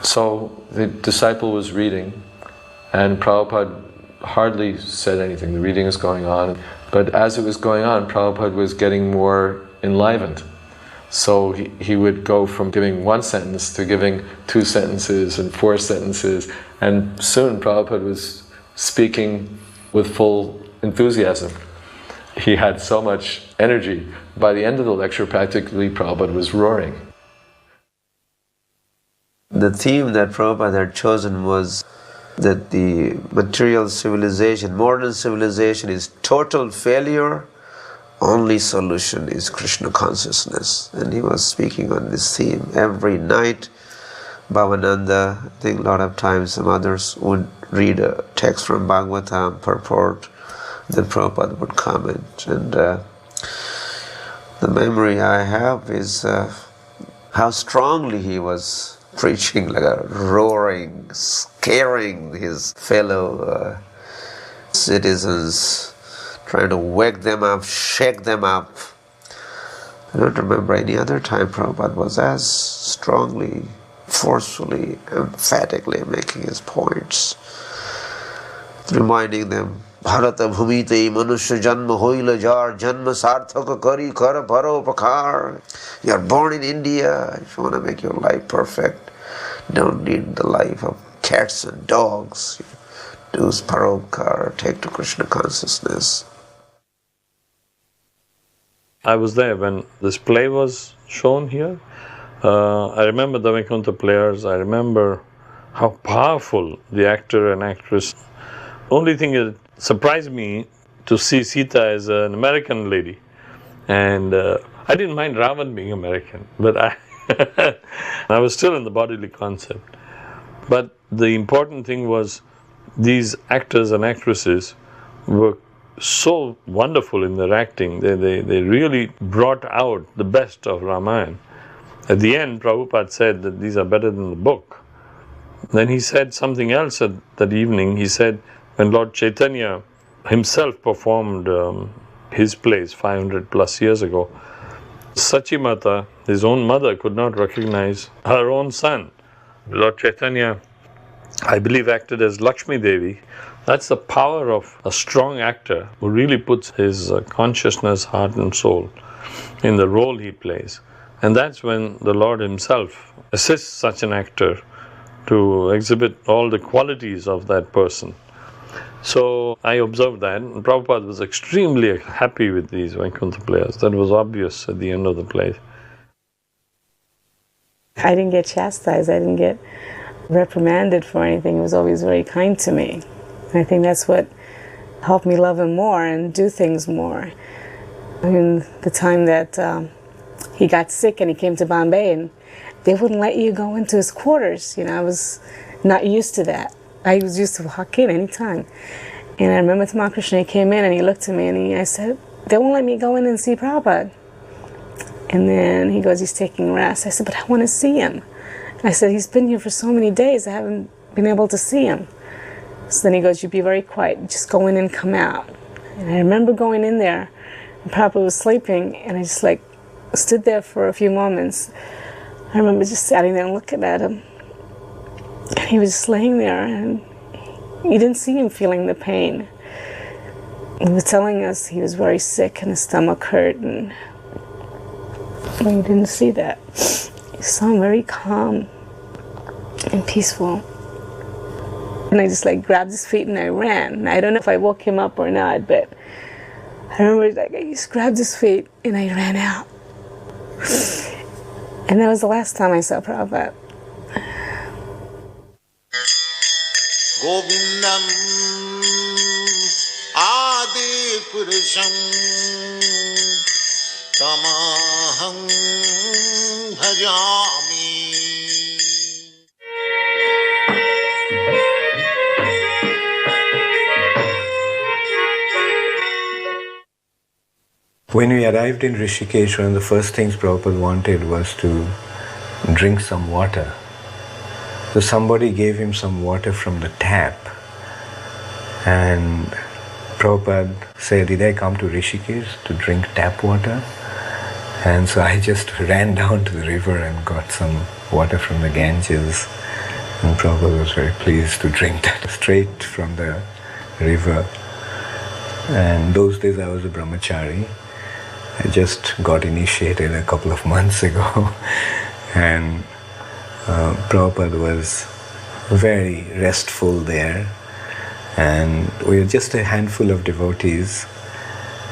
So the disciple was reading, and Prabhupada hardly said anything. The reading is going on, But as it was going on, Prabhupada was getting more enlivened. So he would go from giving one sentence to giving 2 sentences and 4 sentences, and soon Prabhupada was speaking with full enthusiasm. He had so much energy. By the end of the lecture, practically Prabhupada was roaring. The theme that Prabhupada had chosen was that the material civilization, modern civilization, is total failure. Only solution is Krishna consciousness. And he was speaking on this theme every night. Bhavananda, I think a lot of times some others would read a text from Bhagavatam, purport, then Prabhupada would comment. And the memory I have is how strongly he was preaching, like a roaring, scaring his fellow citizens, trying to wake them up, shake them up. I don't remember any other time Prabhupada was as strongly, forcefully, emphatically making his points, reminding them, Bharata bhumite manusya janma hoila jar janma sarthaka kari kara paropakar. You are born in India. If you want to make your life perfect, don't need the life of cats and dogs. Do paropakar, take to Krishna consciousness. I was there when this play was shown here. I remember the Vaikuntha players. I remember how powerful the actor and actress. Only thing that surprised me to see Sita as an American lady, and I didn't mind Ravan being American, but I was still in the bodily concept. But the important thing was these actors and actresses were so wonderful in their acting. They really brought out the best of Ramayana. At the end, Prabhupada said that these are better than the book. Then he said something else that evening. He said, when Lord Chaitanya himself performed his plays 500 plus years ago, Sachimata, his own mother, could not recognize her own son. Lord Chaitanya, I believe, acted as Lakshmi Devi. That's the power of a strong actor who really puts his consciousness, heart and soul in the role he plays. And that's when the Lord himself assists such an actor to exhibit all the qualities of that person. So I observed that, and Prabhupada was extremely happy with these Vaikuntha players. That was obvious at the end of the play. I didn't get chastised, I didn't get reprimanded for anything. He was always very kind to me. And I think that's what helped me love him more and do things more. I mean, the time that he got sick and he came to Bombay, and they wouldn't let you go into his quarters. You know, I was not used to that. I was used to walk in anytime. And I remember Tamal Krishna, he came in and he looked at me and I said, they won't let me go in and see Prabhupada. And then he goes, he's taking rest. I said, but I want to see him. I said, he's been here for so many days, I haven't been able to see him. So then he goes, you be very quiet, just go in and come out. And I remember going in there, and Prabhupada was sleeping, and I just like stood there for a few moments. I remember just sitting there and looking at him. And he was just laying there, and you didn't see him feeling the pain. He was telling us he was very sick and his stomach hurt, and you didn't see that. You saw him very calm and peaceful. And I just like grabbed his feet and I ran. And I don't know if I woke him up or not, but I remember like I just grabbed his feet and I ran out. And that was the last time I saw Prabhupada. Govindam Adi Purusham Tamaham Bhajami. When we arrived in Rishikesh, one of the first things Prabhupada wanted was to drink some water. So somebody gave him some water from the tap, and Prabhupada said, did I come to Rishikesh to drink tap water? And so I just ran down to the river and got some water from the Ganges, and Prabhupada was very pleased to drink that straight from the river. And those days I was a brahmachari. I just got initiated a couple of months ago. And Prabhupada was very restful there. And we were just a handful of devotees.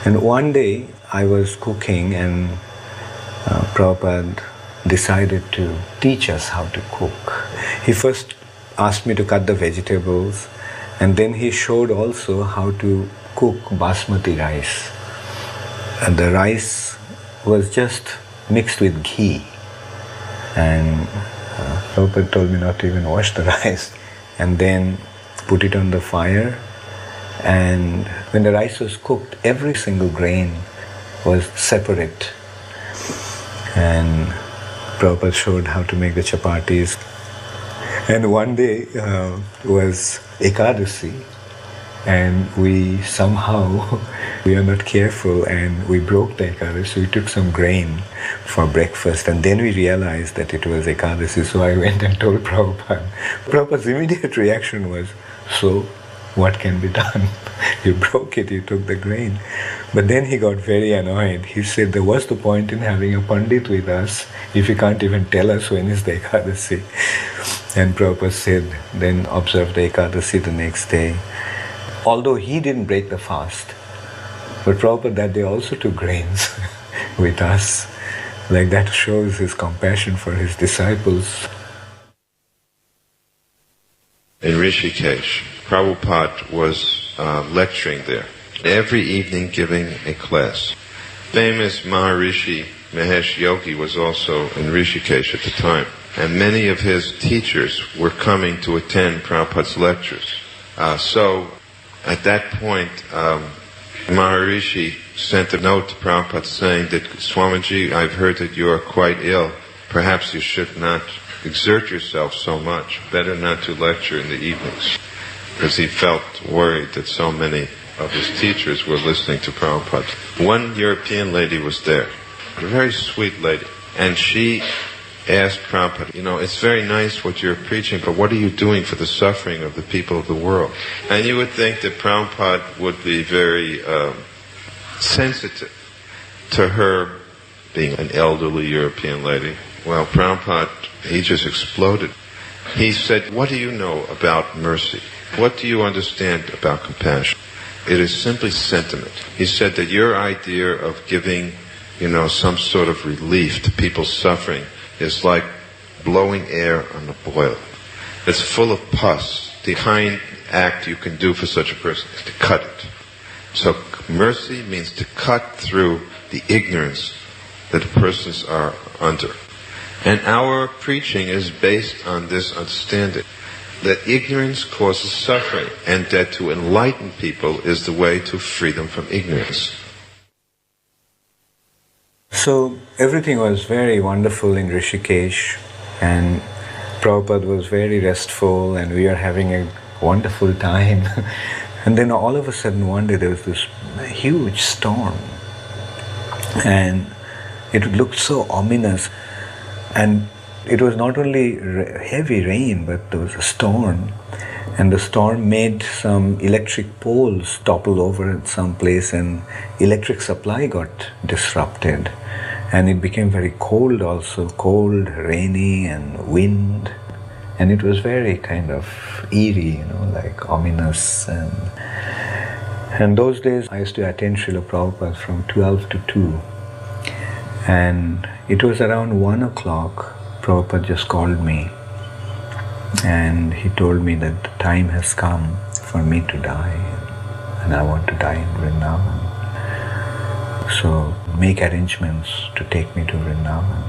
And one day I was cooking and Prabhupada decided to teach us how to cook. He first asked me to cut the vegetables, and then he showed also how to cook basmati rice. And the rice was just mixed with ghee. And Prabhupada told me not to even wash the rice. And then put it on the fire. And when the rice was cooked, every single grain was separate. And Prabhupada showed how to make the chapatis. And one day was Ekadasi, and we somehow, we are not careful and we broke the Ekadasi. We took some grain for breakfast, and then we realized that it was Ekadasi. So I went and told Prabhupada. Prabhupada's immediate reaction was, so what can be done? You broke it, you took the grain. But then he got very annoyed. He said, there was the point in having a Pandit with us if you can't even tell us when is the Ekadasi. And Prabhupada said, then observe the Ekadasi the next day. Although he didn't break the fast, but Prabhupada that day also took grains with us. Like that shows his compassion for his disciples. In Rishikesh, Prabhupada was lecturing there, every evening giving a class. Famous Maharishi Mahesh Yogi was also in Rishikesh at the time, and many of his teachers were coming to attend Prabhupada's lectures. So at that point, Maharishi sent a note to Prabhupada saying that, Swamiji, I've heard that you are quite ill. Perhaps you should not exert yourself so much. Better not to lecture in the evenings. Because he felt worried that so many of his teachers were listening to Prabhupada. One European lady was there, a very sweet lady, and she asked Prabhupada, it's very nice what you're preaching, but what are you doing for the suffering of the people of the world? And you would think that Prabhupada would be very sensitive to her being an elderly European lady. Well, Prabhupada, he just exploded. He said, what do you know about mercy? What do you understand about compassion? It is simply sentiment. He said that your idea of giving, some sort of relief to people's suffering is like blowing air on a boil. It's full of pus. The kind act you can do for such a person is to cut it. So mercy means to cut through the ignorance that persons are under. And our preaching is based on this understanding, that ignorance causes suffering, and that to enlighten people is the way to free them from ignorance. So everything was very wonderful in Rishikesh, and Prabhupada was very restful, and we were having a wonderful time. And then all of a sudden one day there was this huge storm, and it looked so ominous. And it was not only heavy rain, but there was a storm. And the storm made some electric poles topple over at some place, and electric supply got disrupted. And it became very cold also, cold, rainy, and wind. And it was very kind of eerie, like ominous. And those days I used to attend Srila Prabhupada from 12 to 2. And it was around 1 o'clock, Prabhupada just called me. And he told me that the time has come for me to die. And I want to die in Vrindavan. So make arrangements to take me to Vrindavan.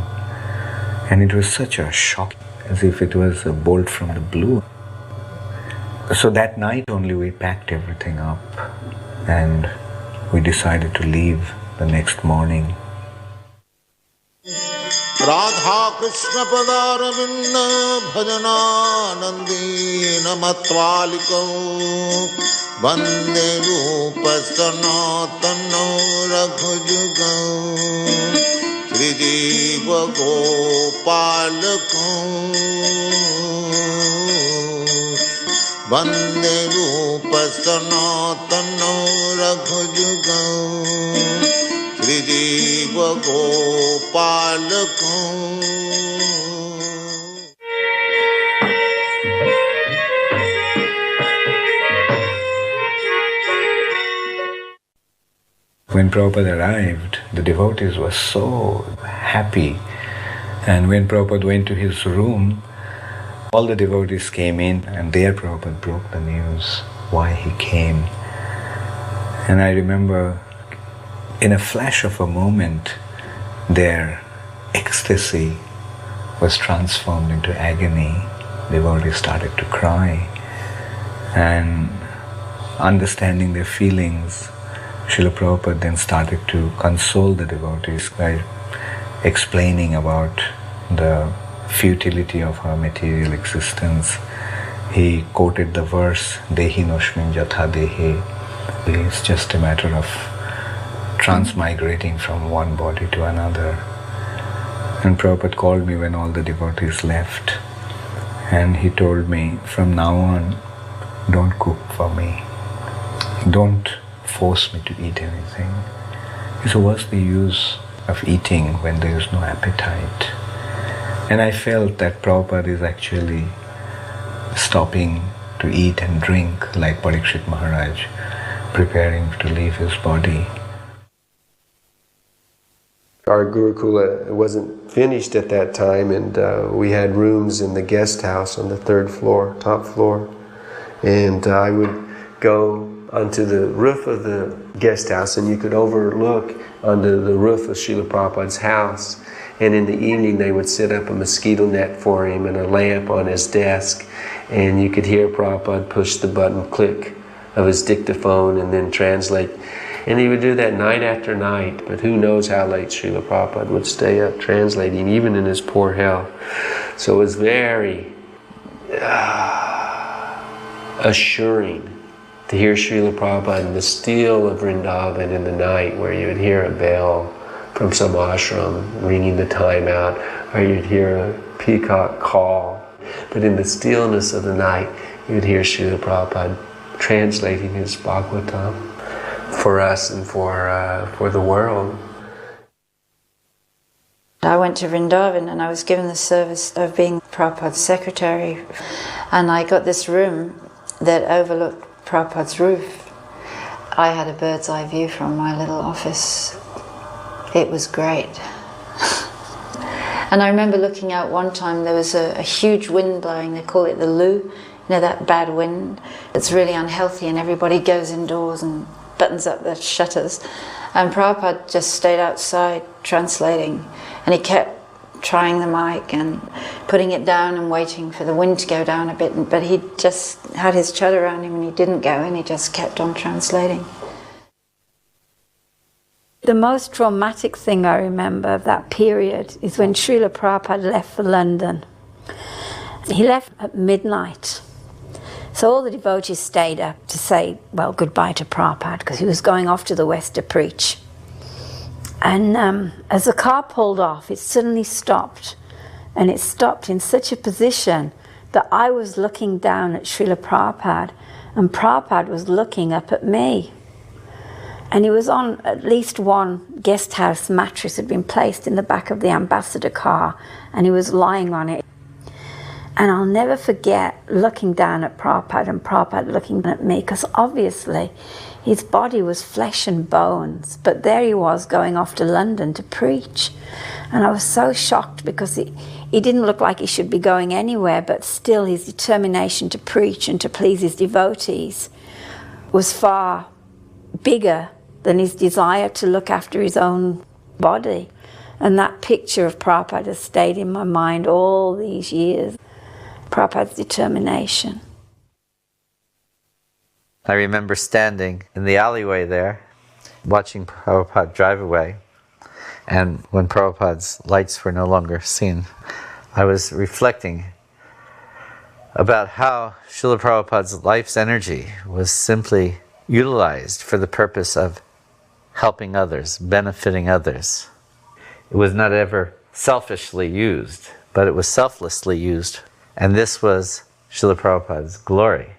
And it was such a shock, as if it was a bolt from the blue. So that night only we packed everything up and we decided to leave the next morning. Radha Krishna Padaravinda Bhajananandina Matvalikam Vande Rupa Sanatana Raghujugam Srijiva Gopalakam Vande Rupa Sanatana Raghujugam Srijiva Gopalakam. When Prabhupada arrived, the devotees were so happy. And when Prabhupada went to his room, all the devotees came in, and there Prabhupada broke the news why he came. And I remember, in a flash of a moment, their ecstasy was transformed into agony. Devotees started to cry. And understanding their feelings, Srila Prabhupada then started to console the devotees by explaining about the futility of our material existence. He quoted the verse, Dehi noshmin jatha dehe. It's just a matter of transmigrating from one body to another. And Prabhupada called me when all the devotees left, and he told me, from now on, don't cook for me. Don't force me to eat anything. So what's the use of eating when there is no appetite? And I felt that Prabhupada is actually stopping to eat and drink like Parikshit Maharaj, preparing to leave his body. Our Gurukula wasn't finished at that time, and we had rooms in the guest house on the third floor, top floor. And I would go onto the roof of the guest house, and you could overlook onto the roof of Srila Prabhupada's house. And in the evening they would set up a mosquito net for him and a lamp on his desk, and you could hear Prabhupada push the button click of his dictaphone and then translate. And he would do that night after night, but who knows how late Srila Prabhupada would stay up translating, even in his poor health. So it was very assuring to hear Srila Prabhupada in the still of Vrindavan in the night, where you would hear a bell from some ashram ringing the time out, or you'd hear a peacock call. But in the stillness of the night, you would hear Srila Prabhupada translating his Bhagavatam for us and for the world. I went to Vrindavan and I was given the service of being Prabhupada's secretary, and I got this room that overlooked Prabhupada's roof. I had a bird's eye view from my little office. It was great. And I remember looking out one time, there was a huge wind blowing, they call it the loo, you know, that bad wind. It's really unhealthy and everybody goes indoors and buttons up their shutters. And Prabhupada just stayed outside translating, and he kept trying the mic and putting it down and waiting for the wind to go down a bit, but he just had his chud around him and he didn't go, and he just kept on translating. The most traumatic thing I remember of that period is when Srila Prabhupada left for London. He left at midnight. So all the devotees stayed up to say, well, goodbye to Prabhupada, because he was going off to the West to preach. And as the car pulled off, it suddenly stopped. And it stopped in such a position that I was looking down at Srila Prabhupada, and Prabhupada was looking up at me. And he was on at least one guest house mattress had been placed in the back of the ambassador car, and he was lying on it. And I'll never forget looking down at Prabhupada and Prabhupada looking at me, because obviously his body was flesh and bones, but there he was going off to London to preach. And I was so shocked, because he didn't look like he should be going anywhere, but still his determination to preach and to please his devotees was far bigger than his desire to look after his own body. And that picture of Prabhupada has stayed in my mind all these years. Prabhupada's determination. I remember standing in the alleyway there, watching Prabhupada drive away, and when Prabhupada's lights were no longer seen, I was reflecting about how Srila Prabhupada's life's energy was simply utilized for the purpose of helping others, benefiting others. It was not ever selfishly used, but it was selflessly used. And this was Srila Prabhupada's glory.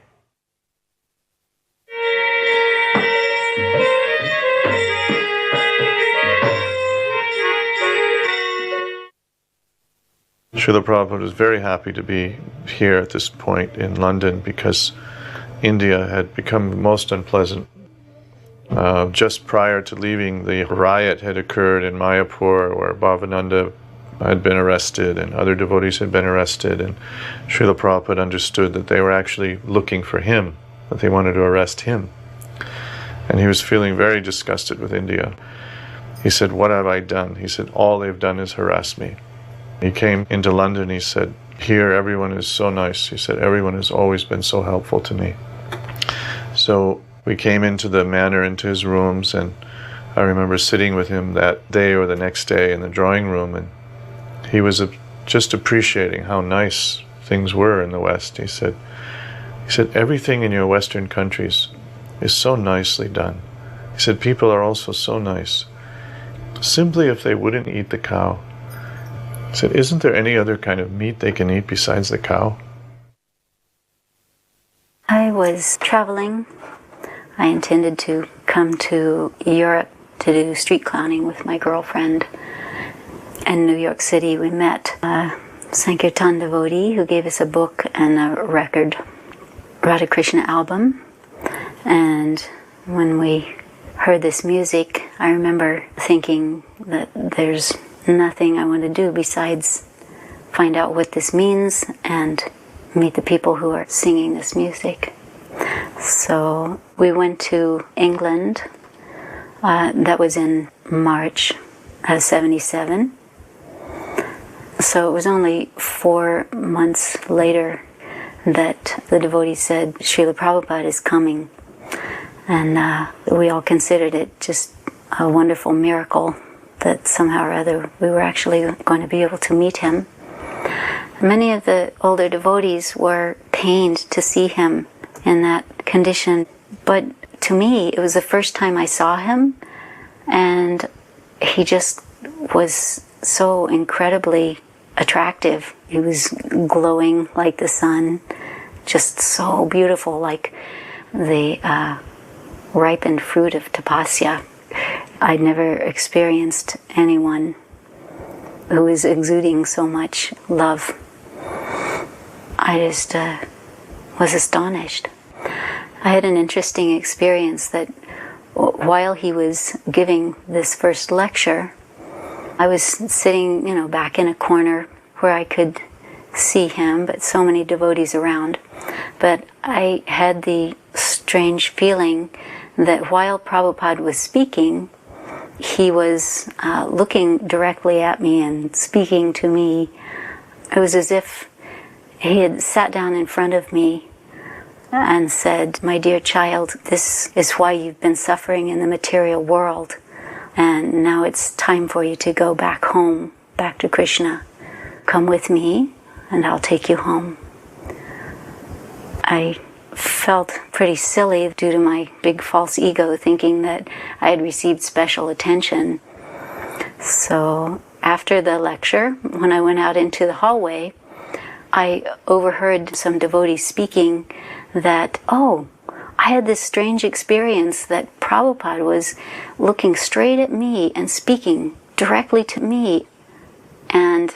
Srila Prabhupada was very happy to be here at this point in London because India had become most unpleasant. Just prior to leaving, the riot had occurred in Mayapur where Bhavananda had been arrested and other devotees had been arrested, and Srila Prabhupada understood that they were actually looking for him, that they wanted to arrest him. And he was feeling very disgusted with India. He said, "What have I done?" He said, "All they've done is harass me." He came into London, he said, "Here everyone is so nice." He said, "Everyone has always been so helpful to me." So we came into the manor, into his rooms, and I remember sitting with him that day or the next day in the drawing room, and he was just appreciating how nice things were in the West. He said, "Everything in your Western countries is so nicely done." He said, "People are also so nice. Simply if they wouldn't eat the cow." He said, "Isn't there any other kind of meat they can eat besides the cow?" I was traveling. I intended to come to Europe to do street clowning with my girlfriend. In New York City, we met a Sankirtan devotee who gave us a book and a record, Radha Krishna album. And when we heard this music, I remember thinking that there's nothing I want to do besides find out what this means and meet the people who are singing this music. So we went to England. That was in March of 77. So it was only 4 months later that the devotee said, "Srila Prabhupada is coming." And we all considered it just a wonderful miracle that somehow or other we were actually going to be able to meet him. Many of the older devotees were pained to see him in that condition, but to me it was the first time I saw him, and he just was so incredibly attractive. He was glowing like the sun, just so beautiful, like the ripened fruit of tapasya. I'd never experienced anyone who was exuding so much love. I just was astonished. I had an interesting experience that while he was giving this first lecture, I was sitting, back in a corner where I could see him, but so many devotees around. But I had the strange feeling that while Prabhupada was speaking, he was looking directly at me and speaking to me. It was as if he had sat down in front of me and said, "My dear child, this is why you've been suffering in the material world. And now it's time for you to go back home, back to Krishna. Come with me and I'll take you home." I felt pretty silly due to my big false ego, thinking that I had received special attention. So after the lecture, when I went out into the hallway, I overheard some devotees speaking that, I had this strange experience that Prabhupada was looking straight at me and speaking directly to me. And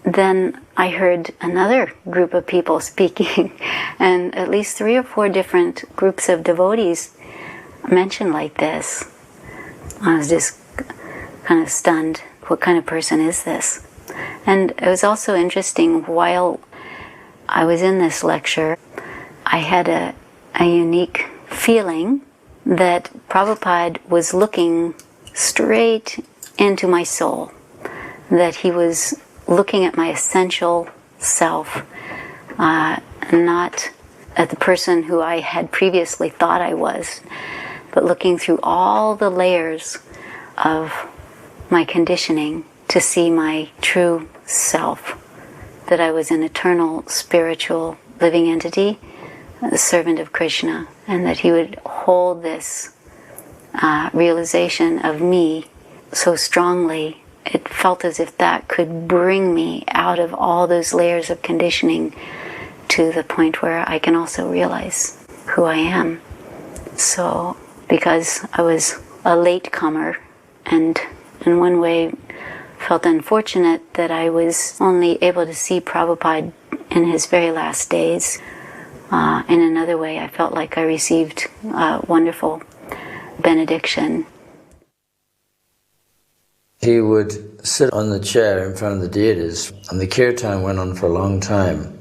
then I heard another group of people speaking, and at least 3 or 4 different groups of devotees mentioned like this. I was just kind of stunned. What kind of person is this? And it was also interesting, while I was in this lecture, I had a unique feeling that Prabhupada was looking straight into my soul, that he was looking at my essential self, not at the person who I had previously thought I was, but looking through all the layers of my conditioning to see my true self, that I was an eternal, spiritual, living entity, the servant of Krishna, and that he would hold this realization of me so strongly. It felt as if that could bring me out of all those layers of conditioning to the point where I can also realize who I am. So, because I was a latecomer, and in one way felt unfortunate that I was only able to see Prabhupada in his very last days. In another way, I felt like I received a wonderful benediction. He would sit on the chair in front of the deities, and the kirtan went on for a long time.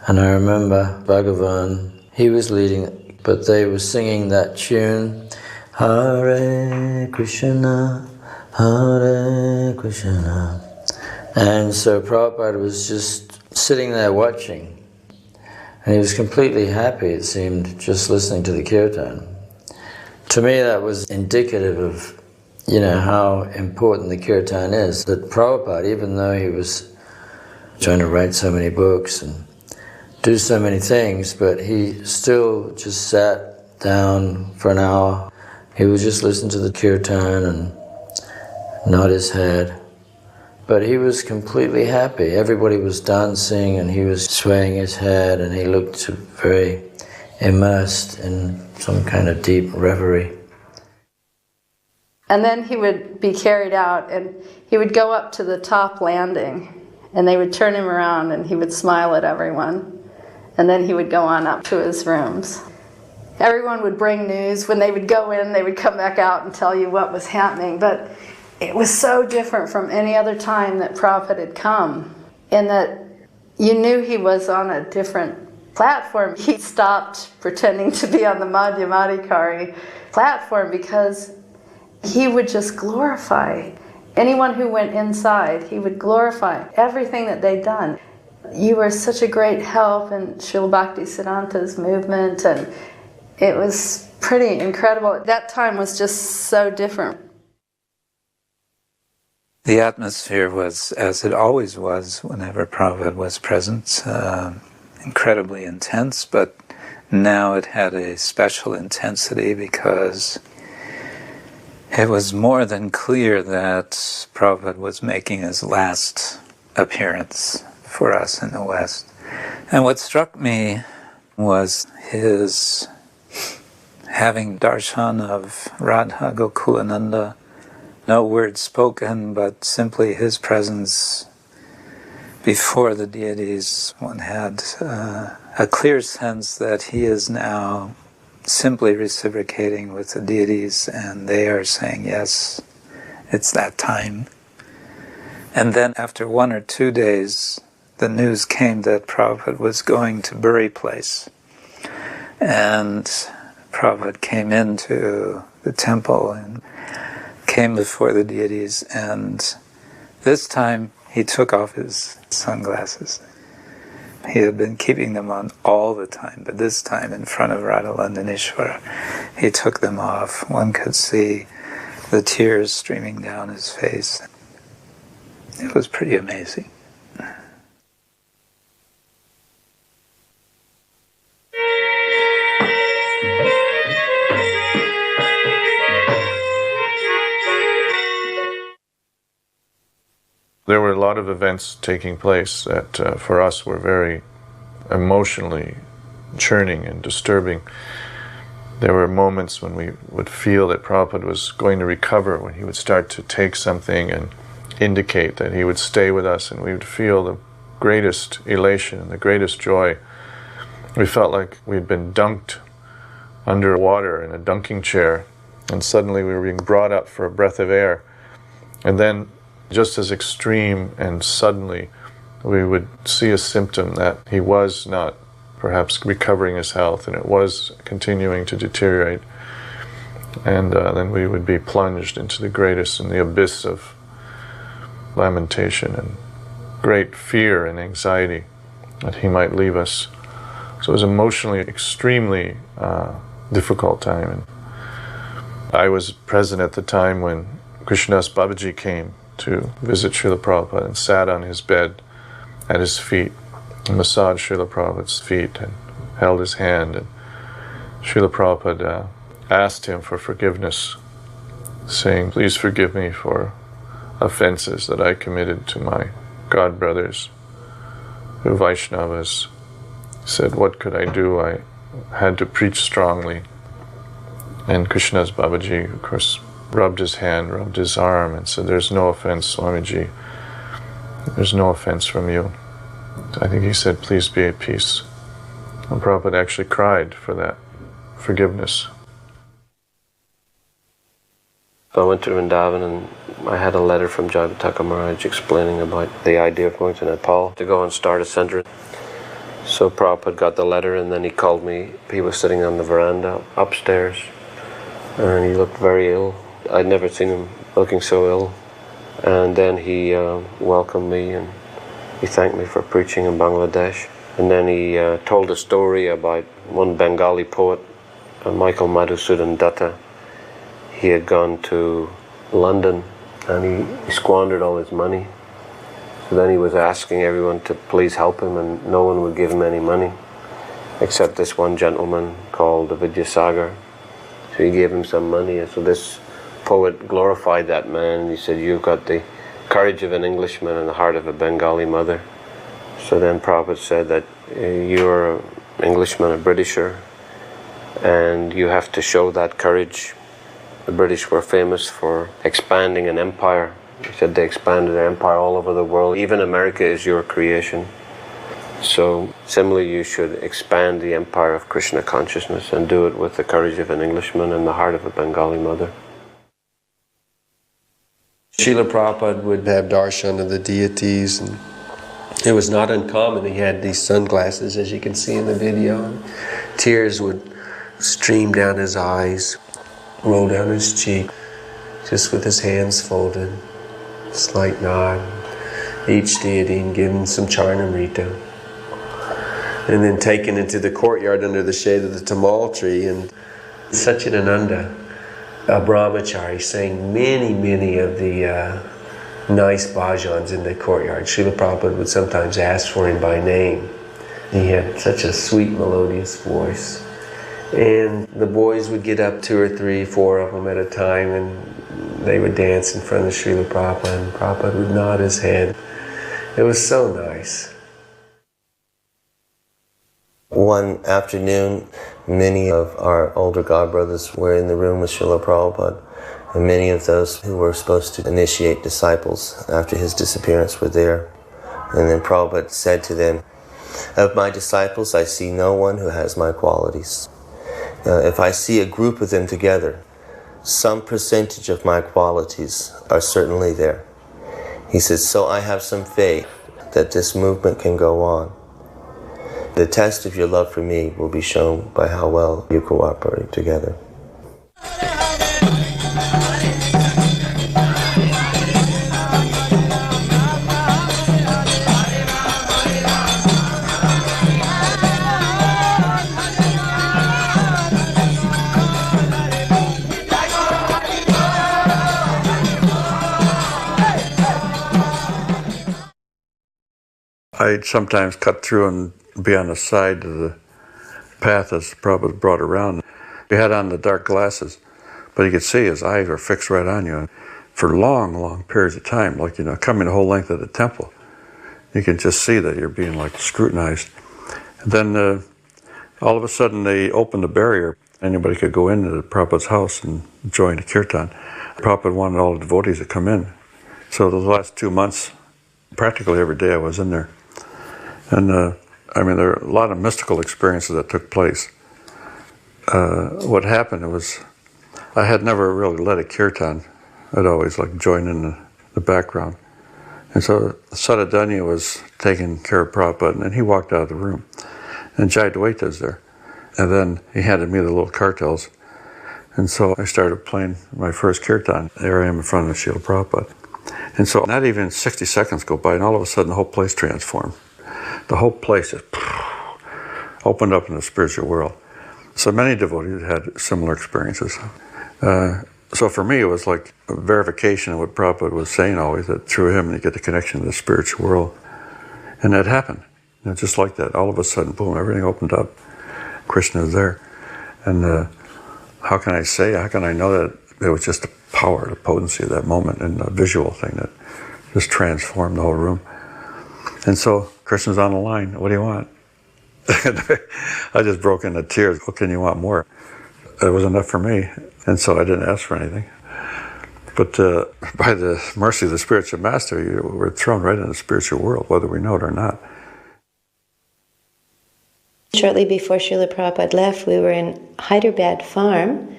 And I remember Bhagavan, he was leading, but they were singing that tune, Hare Krishna, Hare Krishna. And so Prabhupada was just sitting there watching. And he was completely happy, it seemed, just listening to the kirtan. To me, that was indicative of, how important the kirtan is. That Prabhupada, even though he was trying to write so many books and do so many things, but he still just sat down for an hour. He would just listen to the kirtan and nod his head. But he was completely happy. Everybody was dancing and he was swaying his head and he looked very immersed in some kind of deep reverie. And then he would be carried out and he would go up to the top landing and they would turn him around and he would smile at everyone. And then he would go on up to his rooms. Everyone would bring news. When they would go in, they would come back out and tell you what was happening. But it was so different from any other time that Prabhupada had come, in that you knew he was on a different platform. He stopped pretending to be on the Madhyamadikari platform because he would just glorify anyone who went inside. He would glorify everything that they'd done. You were such a great help in Srila Bhaktisiddhanta's movement, and it was pretty incredible. That time was just so different. The atmosphere was, as it always was whenever Prabhupada was present, incredibly intense, but now it had a special intensity because it was more than clear that Prabhupada was making his last appearance for us in the West. And what struck me was his having darshan of Radha Gokulananda, no words spoken, but simply his presence before the deities. One had a clear sense that he is now simply reciprocating with the deities and they are saying, yes, it's that time. And then after 1 or 2 days, the news came that Prabhupada was going to Buri Place. And Prabhupada came into the temple and came before the deities, and this time he took off his sunglasses. He had been keeping them on all the time, but this time in front of Radhalandaneshwara, he took them off. One could see the tears streaming down his face. It was pretty amazing. There were a lot of events taking place that for us were very emotionally churning and disturbing. There were moments when we would feel that Prabhupada was going to recover, when he would start to take something and indicate that he would stay with us, and we would feel the greatest elation and the greatest joy. We felt like we had been dunked under water in a dunking chair, and suddenly we were being brought up for a breath of air. And then just as extreme and suddenly we would see a symptom that he was not perhaps recovering his health and it was continuing to deteriorate. And then we would be plunged into the greatest, in the abyss of lamentation and great fear and anxiety that he might leave us. So it was emotionally extremely difficult time. And I was present at the time when Krishnadas Babaji came to visit Srila Prabhupada and sat on his bed at his feet and massaged Srila Prabhupada's feet and held his hand. And Srila Prabhupada asked him for forgiveness, saying, "Please forgive me for offenses that I committed to my god brothers, the Vaishnavas." He said, "What could I do? I had to preach strongly." And Krishnadas Babaji, of course, rubbed his hand, rubbed his arm, and said, "There's no offense, Swamiji. There's no offense from you." I think he said, "Please be at peace." And Prabhupada actually cried for that forgiveness. I went to Vrindavan and I had a letter from Jayapataka Maharaj explaining about the idea of going to Nepal to go and start a center. So Prabhupada got the letter and then he called me. He was sitting on the veranda upstairs and he looked very ill. I'd never seen him looking so ill. And then he welcomed me and he thanked me for preaching in Bangladesh. And then he told a story about one Bengali poet, Michael Madhusudan Datta. He had gone to London and he squandered all his money. So then he was asking everyone to please help him, and no one would give him any money except this one gentleman called Vidyasagar. So he gave him some money, and so this poet glorified that man, and he said, "You've got the courage of an Englishman and the heart of a Bengali mother." So then Prabhupada said that you're an Englishman, a Britisher, and you have to show that courage. The British were famous for expanding an empire. He said they expanded their empire all over the world. Even America is your creation. So similarly, you should expand the empire of Krishna consciousness and do it with the courage of an Englishman and the heart of a Bengali mother. Srila Prabhupada would have darshan of the deities, and it was not uncommon. He had these sunglasses, as you can see in the video. Tears would stream down his eyes, roll down his cheek, just with his hands folded, slight nod, each deity, and given some charnamrita. And then taken into the courtyard under the shade of the tamal tree, and Satchidananda, a brahmachari, sang many of the nice bhajans in the courtyard. Srila Prabhupada would sometimes ask for him by name. He had such a sweet, melodious voice. And the boys would get up, 2 or 3, 4 of them at a time, and they would dance in front of Srila Prabhupada, and Prabhupada would nod his head. It was so nice. One afternoon, many of our older godbrothers were in the room with Srila Prabhupada, and many of those who were supposed to initiate disciples after his disappearance were there. And then Prabhupada said to them, "Of my disciples, I see no one who has my qualities. If I see a group of them together, some percentage of my qualities are certainly there." He says, "So I have some faith that this movement can go on. The test of your love for me will be shown by how well you cooperate together." I'd sometimes cut through and be on the side of the path as Prabhupada brought around. He had on the dark glasses, but you could see his eyes were fixed right on you for long periods of time, like, coming the whole length of the temple. You can just see that you're being scrutinized. And then all of a sudden they opened the barrier. Anybody could go into Prabhupada's house and join the kirtan. Prabhupada wanted all the devotees to come in. So the last 2 months, practically every day I was in there. And there are a lot of mystical experiences that took place. What happened was, I had never really led a kirtan. I'd always joined in the background. And so Sadadanya was taking care of Prabhupada, and he walked out of the room. And Jayadvaita's there. And then he handed me the little cartels. And so I started playing my first kirtan. There I am in front of Srila Prabhupada. And so not even 60 seconds go by, and all of a sudden the whole place transformed. The whole place just opened up in the spiritual world. So many devotees had similar experiences. So for me, it was like a verification of what Prabhupada was saying always, that through him you get the connection to the spiritual world. And that happened. Just like that. All of a sudden, boom, everything opened up. Krishna was there. And how can I know that it was just the power, the potency of that moment, and the visual thing that just transformed the whole room. And so Krishna's on the line. "What do you want?" I just broke into tears. "What can you want more?" It was enough for me. And so I didn't ask for anything. But by the mercy of the spiritual master, we're thrown right into the spiritual world, whether we know it or not. Shortly before Srila Prabhupada left, we were in Hyderabad farm,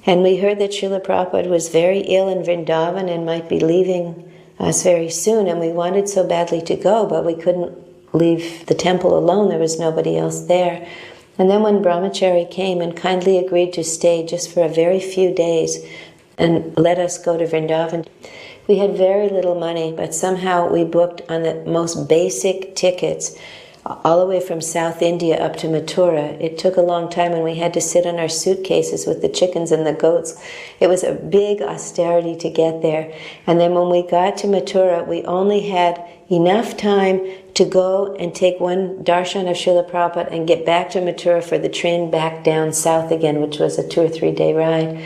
and we heard that Srila Prabhupada was very ill in Vrindavan and might be leaving us very soon, and we wanted so badly to go, but we couldn't leave the temple alone. There was nobody else there. And then when Brahmachari came and kindly agreed to stay just for a very few days and let us go to Vrindavan, we had very little money, but somehow we booked on the most basic tickets all the way from South India up to Mathura. It took a long time, and we had to sit on our suitcases with the chickens and the goats. It was a big austerity to get there. And then when we got to Mathura, we only had enough time to go and take one darshan of Srila Prabhupada and get back to Mathura for the train back down south again, which was a 2 or 3 day ride.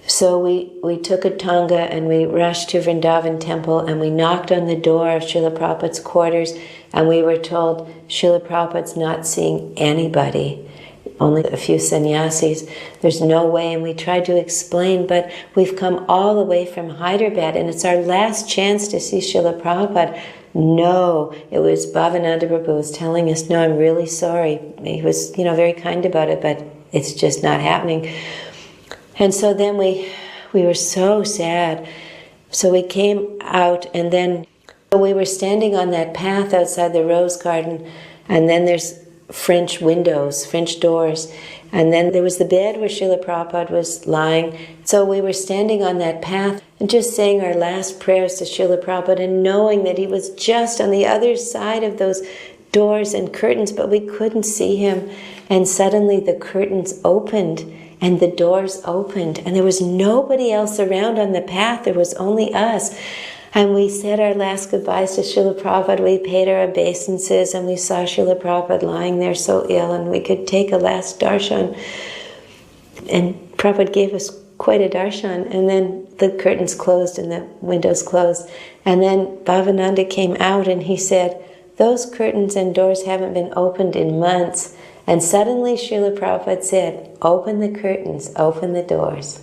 So we took a Tonga and we rushed to Vrindavan temple, and we knocked on the door of Srila Prabhupada's quarters, and we were told Srila Prabhupada's not seeing anybody, only a few sannyasis. There's no way. And we tried to explain, but we've come all the way from Hyderabad and it's our last chance to see Srila Prabhupada. No, it was Bhavananda Prabhu was telling us, no, I'm really sorry. He was, very kind about it, but it's just not happening. And so then we were so sad. So we came out, and then we were standing on that path outside the rose garden, and then there's French windows, French doors, and then there was the bed where Srila Prabhupada was lying. So we were standing on that path and just saying our last prayers to Srila Prabhupada and knowing that he was just on the other side of those doors and curtains, but we couldn't see him. And suddenly the curtains opened and the doors opened, and there was nobody else around on the path. There was only us. And we said our last goodbyes to Srila Prabhupada. We paid our obeisances, and we saw Srila Prabhupada lying there so ill, and we could take a last darshan. And Prabhupada gave us quite a darshan, and then the curtains closed and the windows closed. And then Bhavananda came out and he said, those curtains and doors haven't been opened in months. And suddenly Srila Prabhupada said, open the curtains, open the doors.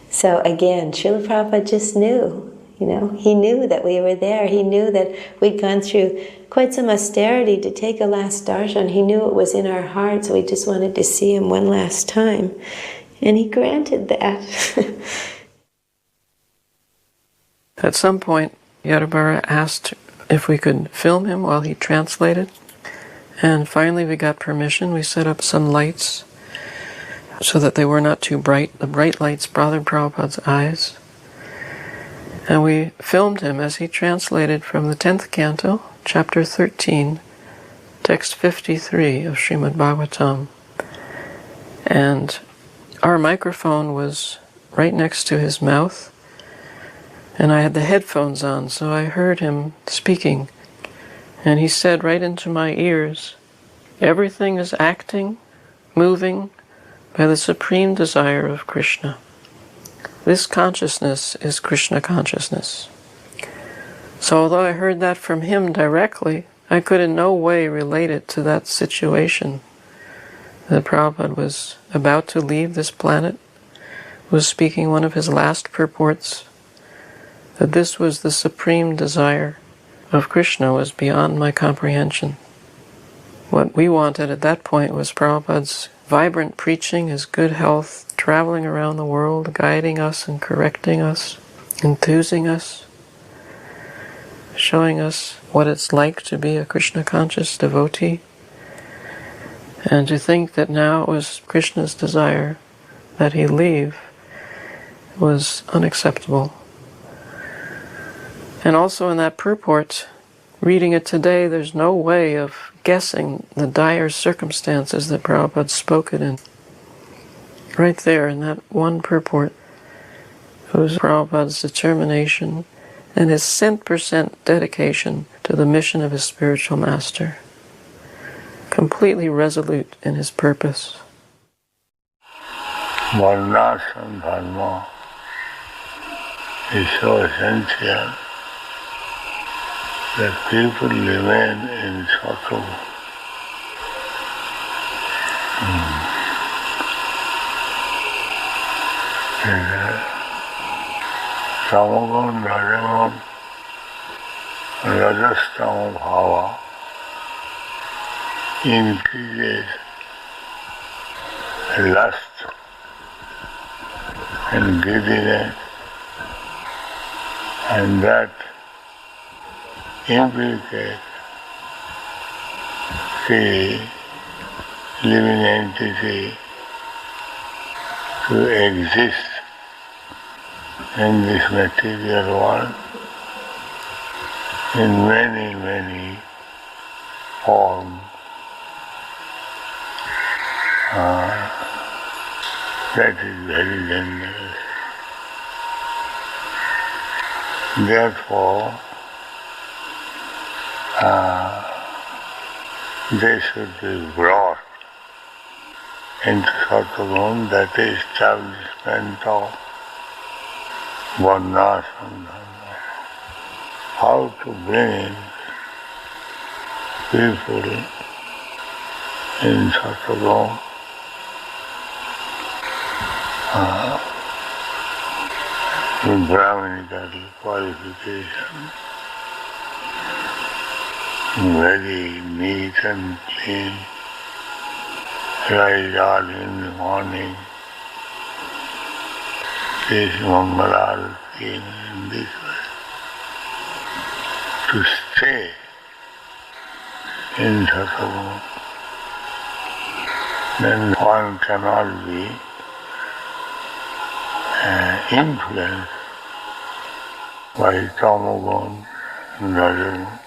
So again, Srila Prabhupada just knew. He knew that we were there. He knew that we'd gone through quite some austerity to take a last darshan. He knew it was in our hearts. We just wanted to see him one last time. And he granted that. At some point, Yadabara asked if we could film him while he translated. And finally we got permission. We set up some lights so that they were not too bright. The bright lights bothered Prabhupada's eyes. And we filmed him as he translated from the 10th canto, chapter 13, text 53 of Srimad Bhagavatam. And our microphone was right next to his mouth, and I had the headphones on, so I heard him speaking. And he said right into my ears, everything is acting, moving by the supreme desire of Krishna. This consciousness is Krishna consciousness. So although I heard that from him directly, I could in no way relate it to that situation. That Prabhupada was about to leave this planet, was speaking one of his last purports, that this was the supreme desire of Krishna was beyond my comprehension. What we wanted at that point was Prabhupada's vibrant preaching, his good health, traveling around the world, guiding us and correcting us, enthusing us, showing us what it's like to be a Krishna-conscious devotee. And to think that now it was Krishna's desire that he leave was unacceptable. And also in that purport, reading it today, there's no way of guessing the dire circumstances that Prabhupada spoke it in. Right there in that one purport was Prabhupada's determination and his 100% dedication to the mission of his spiritual master. Completely resolute in his purpose. Varnashram dharma is so essential that people remain in subtle. Tamagun, Rajagun, Rajastama Bhava increases lust and greediness, and that implicates the living entity to exist in this material world in many, many forms. That is very dangerous. Therefore, they should be brought into Satguru, that is establishment of Varnashram Dharma. How to bring people in Satguru with Brahminical qualification, very neat and clean, rise early in the morning, this Mangalarati in this way, to stay in Satguru. Then one cannot be influenced by Tamagun and Rajagun.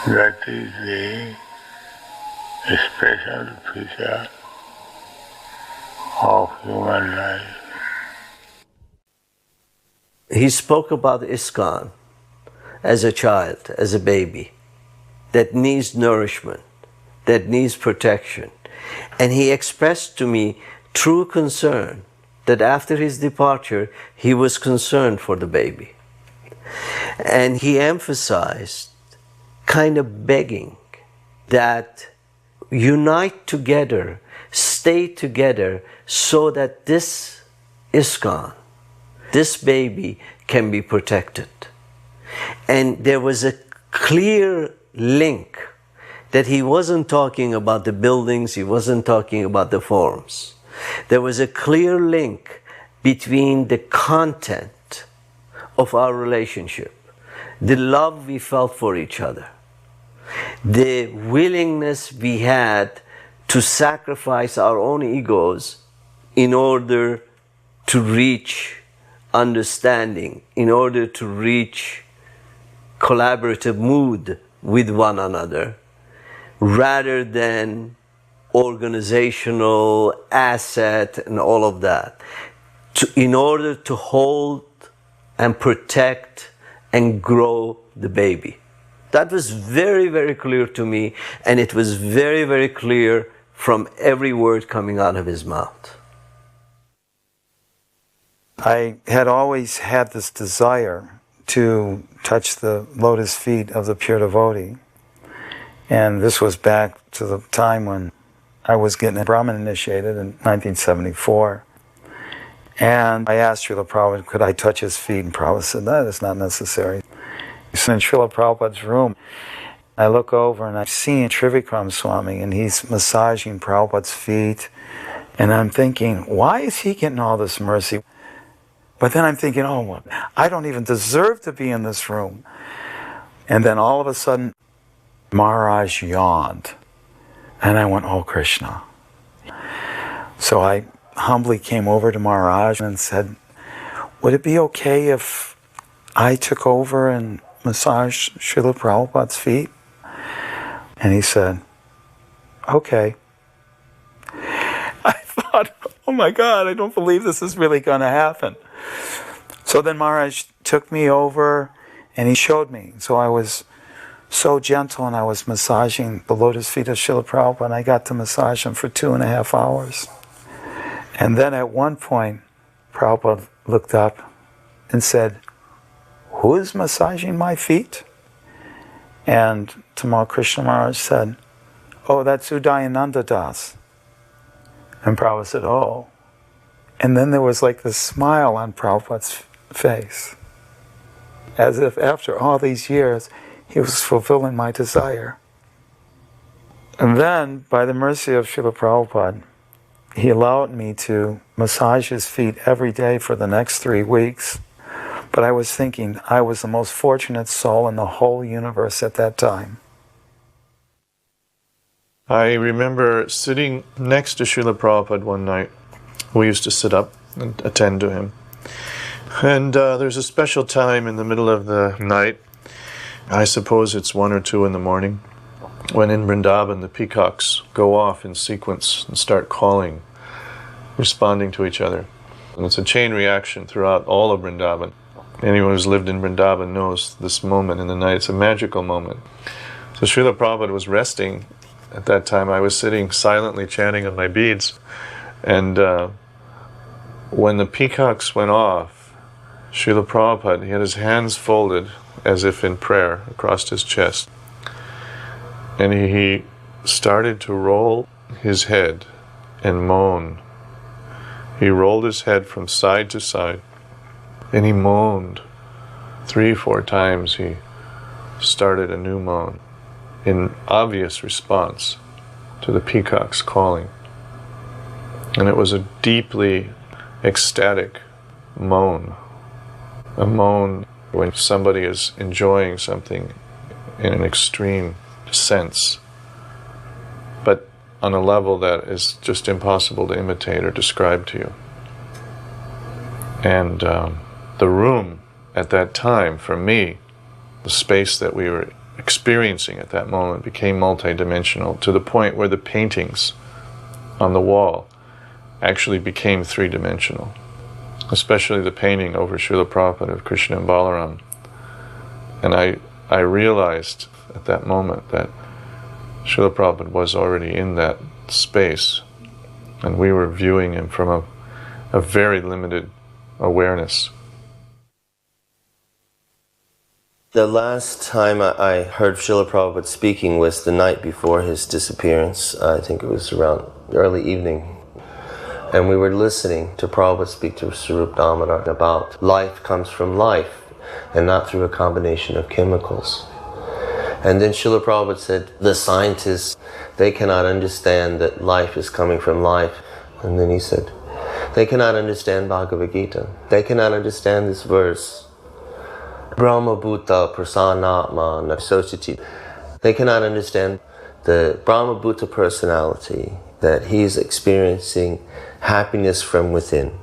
That is the special feature of human life. He spoke about ISKCON as a child, as a baby, that needs nourishment, that needs protection. And he expressed to me true concern that after his departure, he was concerned for the baby. And he emphasized, kind of begging, that unite together, stay together, so that this ISKCON, this baby, can be protected. And there was a clear link that he wasn't talking about the buildings, he wasn't talking about the forms. There was a clear link between the content of our relationship, the love we felt for each other, the willingness we had to sacrifice our own egos in order to reach understanding, in order to reach collaborative mood with one another, rather than organizational asset and all of that, in order to hold and protect and grow the baby. That was very, very clear to me, and it was very, very clear from every word coming out of his mouth. I had always had this desire to touch the lotus feet of the pure devotee, and this was back to the time when I was getting Brahmin initiated in 1974. And I asked Srila Prabhupada, could I touch his feet? And Prabhupada said, no, that's not necessary. So in Srila Prabhupada's room, I look over and I see Trivikram Swami, and he's massaging Prabhupada's feet. And I'm thinking, why is he getting all this mercy? But then I'm thinking, oh, I don't even deserve to be in this room. And then all of a sudden, Maharaj yawned. And I went, oh, Krishna. So I humbly came over to Maharaj and said, would it be okay if I took over and massaged Srila Prabhupada's feet? And he said, okay. I thought, oh my God, I don't believe this is really going to happen. So then Maharaj took me over and he showed me. So I was so gentle, and I was massaging the lotus feet of Srila Prabhupada, and I got to massage them for 2.5 hours. And then at one point, Prabhupada looked up and said, who is massaging my feet? And Tamal Krishna Maharaj said, oh, that's Udayananda Das. And Prabhupada said, oh. And then there was like this smile on Prabhupada's face, as if after all these years, he was fulfilling my desire. And then, by the mercy of Srila Prabhupada, he allowed me to massage his feet every day for the next 3 weeks. But I was thinking I was the most fortunate soul in the whole universe at that time. I remember sitting next to Srila Prabhupada one night. We used to sit up and attend to him. And there's a special time in the middle of the night, I suppose it's 1 or 2 in the morning, when in Vrindavan the peacocks go off in sequence and start calling, responding to each other. And it's a chain reaction throughout all of Vrindavan. Anyone who's lived in Vrindavan knows this moment in the night. It's a magical moment. So Srila Prabhupada was resting at that time. I was sitting silently chanting on my beads. And when the peacocks went off, Srila Prabhupada, he had his hands folded as if in prayer across his chest. And he started to roll his head and moan. He rolled his head from side to side. And he moaned 3 or 4 times. He started a new moan in obvious response to the peacocks calling. And it was a deeply ecstatic moan. A moan when somebody is enjoying something in an extreme sense, but on a level that is just impossible to imitate or describe to you. And the room at that time, for me, the space that we were experiencing at that moment became multidimensional, to the point where the paintings on the wall actually became 3-dimensional, especially the painting over Srila Prabhupada of Krishna and Balaram. And I realized at that moment that Srila Prabhupada was already in that space, and we were viewing him from a very limited awareness. The last time I heard Srila Prabhupada speaking was the night before his disappearance. I think it was around early evening. And we were listening to Prabhupada speak to Swarup Damodar about life comes from life and not through a combination of chemicals. And then Srila Prabhupada said, the scientists, they cannot understand that life is coming from life. And then he said, they cannot understand Bhagavad Gita. They cannot understand this verse. Brahma Bhuta Prasanatma Nasosati. They cannot understand the Brahma Bhuta personality, that he is experiencing happiness from within.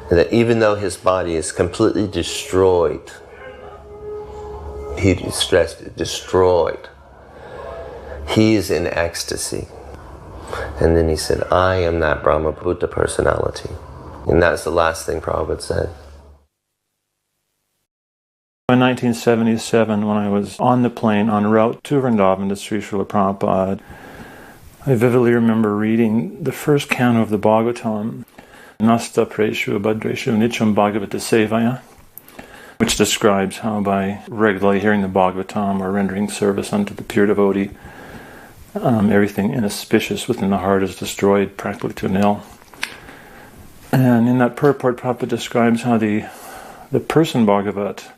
And that even though his body is completely destroyed, he stressed it, destroyed, he is in ecstasy. And then he said, I am that Brahma Bhuta personality. And that's the last thing Prabhupada said. In 1977, when I was on the plane en route to Vrindavan to Sri Srila Prabhupada, I vividly remember reading the first canto of the Bhagavatam, Nasta Preshu Bhadreshu Nicham Bhagavata Sevaya, which describes how by regularly hearing the Bhagavatam or rendering service unto the pure devotee, everything inauspicious within the heart is destroyed practically to nil. And in that purport, Prabhupada describes how the person Bhagavat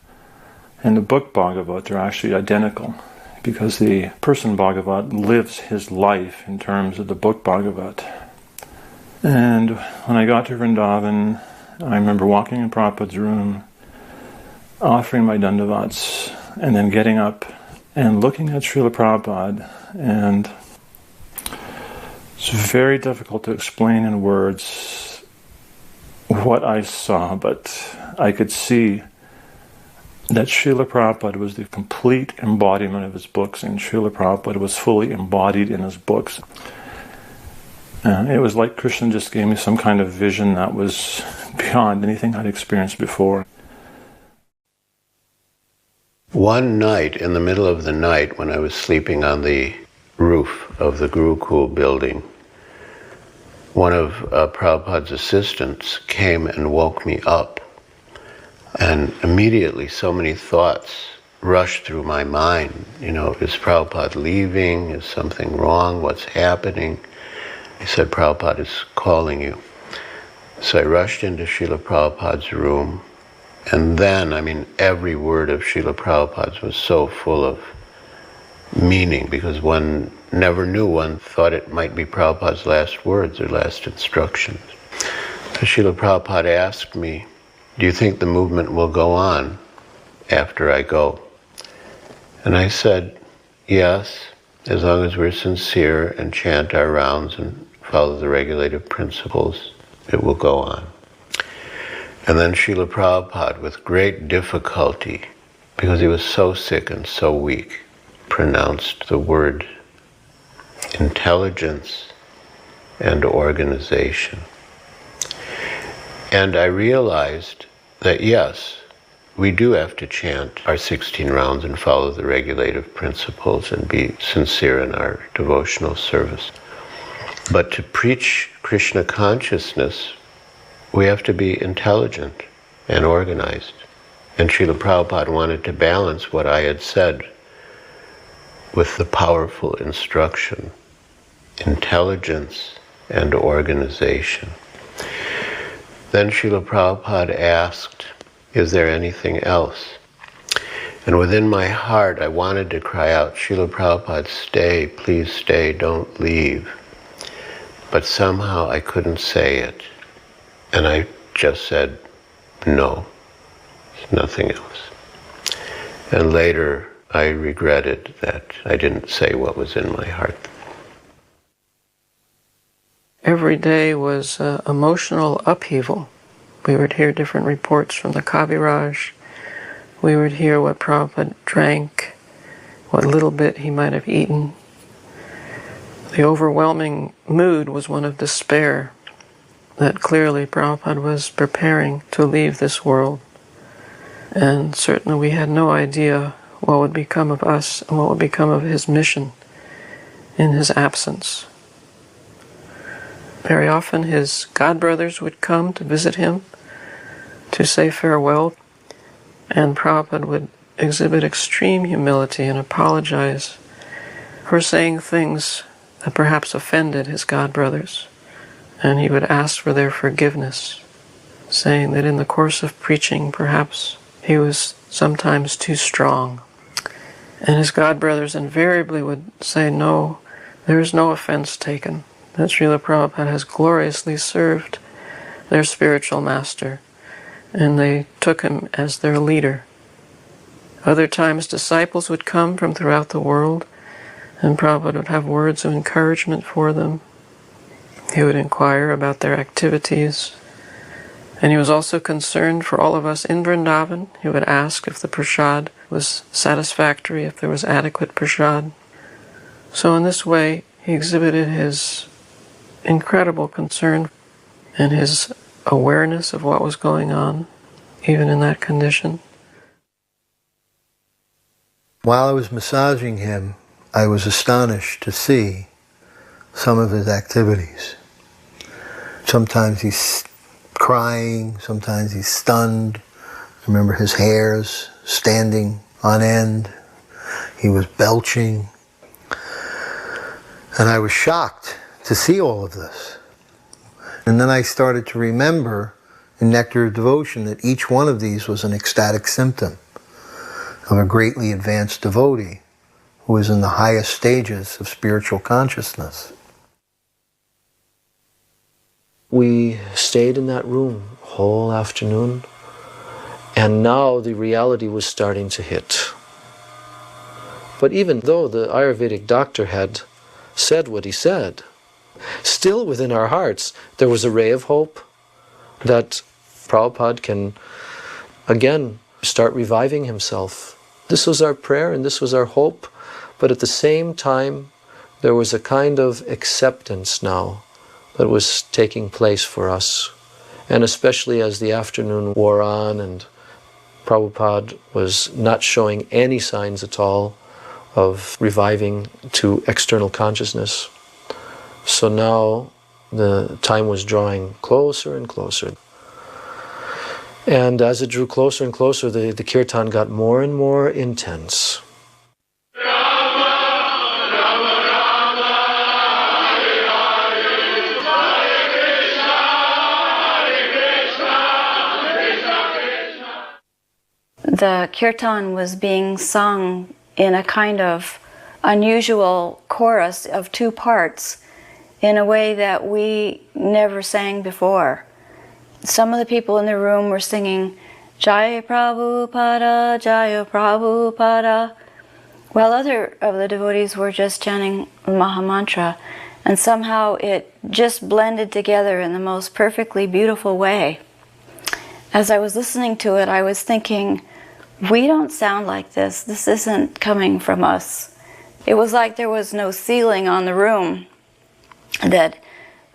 and the book Bhagavat are actually identical, because the person Bhagavat lives his life in terms of the book Bhagavat. And when I got to Vrindavan, I remember walking in Prabhupada's room, offering my dandavats, and then getting up and looking at Srila Prabhupada, and it's very difficult to explain in words what I saw, but I could see that Srila Prabhupada was the complete embodiment of his books, and Srila Prabhupada was fully embodied in his books. It was like Krishna just gave me some kind of vision that was beyond anything I'd experienced before. One night, in the middle of the night, when I was sleeping on the roof of the Gurukul building, one of Prabhupada's assistants came and woke me up. And immediately so many thoughts rushed through my mind. You know, is Prabhupada leaving? Is something wrong? What's happening? He said, Prabhupada is calling you. So I rushed into Srila Prabhupada's room, and then, every word of Srila Prabhupada's was so full of meaning, because one never knew, one thought it might be Prabhupada's last words or last instructions. So Srila Prabhupada asked me, do you think the movement will go on after I go? And I said, yes, as long as we're sincere and chant our rounds and follow the regulative principles, it will go on. And then Srila Prabhupada, with great difficulty, because he was so sick and so weak, pronounced the word intelligence and organization. And I realized that yes, we do have to chant our 16 rounds and follow the regulative principles and be sincere in our devotional service. But to preach Krishna consciousness, we have to be intelligent and organized. And Srila Prabhupada wanted to balance what I had said with the powerful instruction, intelligence and organization. Then Srila Prabhupada asked, is there anything else? And within my heart, I wanted to cry out, Srila Prabhupada, stay, please stay, don't leave. But somehow I couldn't say it. And I just said, no, nothing else. And later, I regretted that I didn't say what was in my heart. Every day was emotional upheaval. We would hear different reports from the Kaviraj. We would hear what Prabhupada drank, what little bit he might have eaten. The overwhelming mood was one of despair, that clearly Prabhupada was preparing to leave this world. And certainly we had no idea what would become of us and what would become of his mission in his absence. Very often his godbrothers would come to visit him, to say farewell, and Prabhupada would exhibit extreme humility and apologize for saying things that perhaps offended his godbrothers. And he would ask for their forgiveness, saying that in the course of preaching, perhaps he was sometimes too strong. And his godbrothers invariably would say, no, there is no offense taken, that Srila Prabhupada has gloriously served their spiritual master, and they took him as their leader. Other times disciples would come from throughout the world, and Prabhupada would have words of encouragement for them. He would inquire about their activities. And he was also concerned for all of us in Vrindavan. He would ask if the prasad was satisfactory, if there was adequate prasad. So in this way, he exhibited his incredible concern and his awareness of what was going on, even in that condition. While I was massaging him, I was astonished to see some of his activities. Sometimes he's crying, sometimes he's stunned. I remember his hairs standing on end. He was belching. And I was shocked to see all of this. And then I started to remember in Nectar of Devotion that each one of these was an ecstatic symptom of a greatly advanced devotee who is in the highest stages of spiritual consciousness. We stayed in that room whole afternoon, and now the reality was starting to hit. But even though the Ayurvedic doctor had said what he said, still within our hearts there was a ray of hope that Prabhupada can again start reviving himself. This was our prayer and this was our hope, but at the same time there was a kind of acceptance now that was taking place for us. And especially as the afternoon wore on and Prabhupada was not showing any signs at all of reviving to external consciousness. So now the time was drawing closer and closer. And as it drew closer and closer, the kirtan got more and more intense. the kirtan was being sung in a kind of unusual chorus of two parts in a way that we never sang before. Some of the people in the room were singing Jaya Prabhupada, Jaya Prabhupada, while other of the devotees were just chanting Mahamantra. And somehow it just blended together in the most perfectly beautiful way. As I was listening to it, I was thinking, we don't sound like this. This isn't coming from us. It was like there was no ceiling on the room, that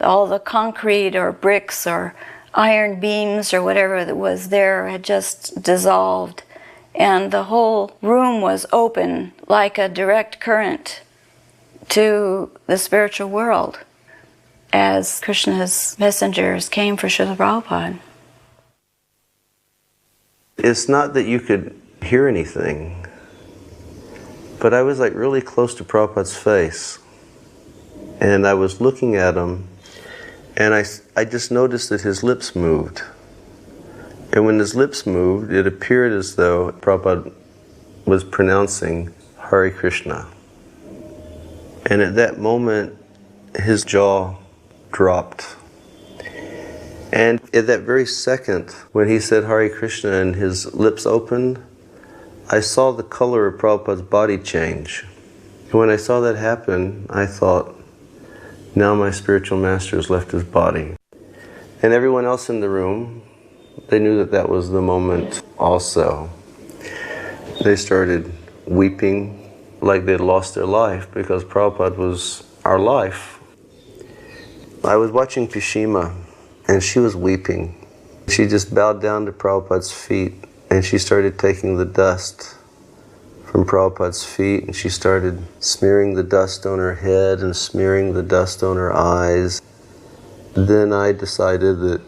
all the concrete or bricks or iron beams or whatever that was there had just dissolved, and the whole room was open like a direct current to the spiritual world as Krishna's messengers came for Srila Prabhupada. It's not that you could hear anything, but I was like really close to Prabhupada's face, and I was looking at him, and I just noticed that his lips moved. And when his lips moved, it appeared as though Prabhupada was pronouncing Hare Krishna. And at that moment, his jaw dropped. And at that very second, when he said Hare Krishna and his lips opened, I saw the color of Prabhupada's body change. And when I saw that happen, I thought, now my spiritual master has left his body. And everyone else in the room, they knew that that was the moment also. They started weeping like they'd lost their life, because Prabhupada was our life. I was watching Pishima, and she was weeping. She just bowed down to Prabhupada's feet, and she started taking the dust from Prabhupada's feet, and she started smearing the dust on her head and smearing the dust on her eyes. Then I decided that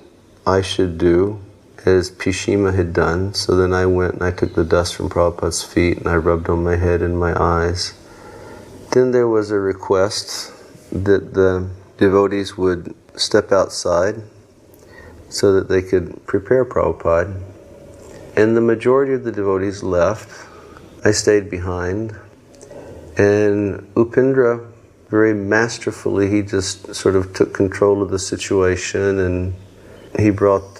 I should do as Pishima had done, so then I went and I took the dust from Prabhupada's feet and I rubbed on my head and my eyes. Then there was a request that the devotees would step outside so that they could prepare Prabhupada. And the majority of the devotees left. I stayed behind. And Upendra, very masterfully, he just sort of took control of the situation, and he brought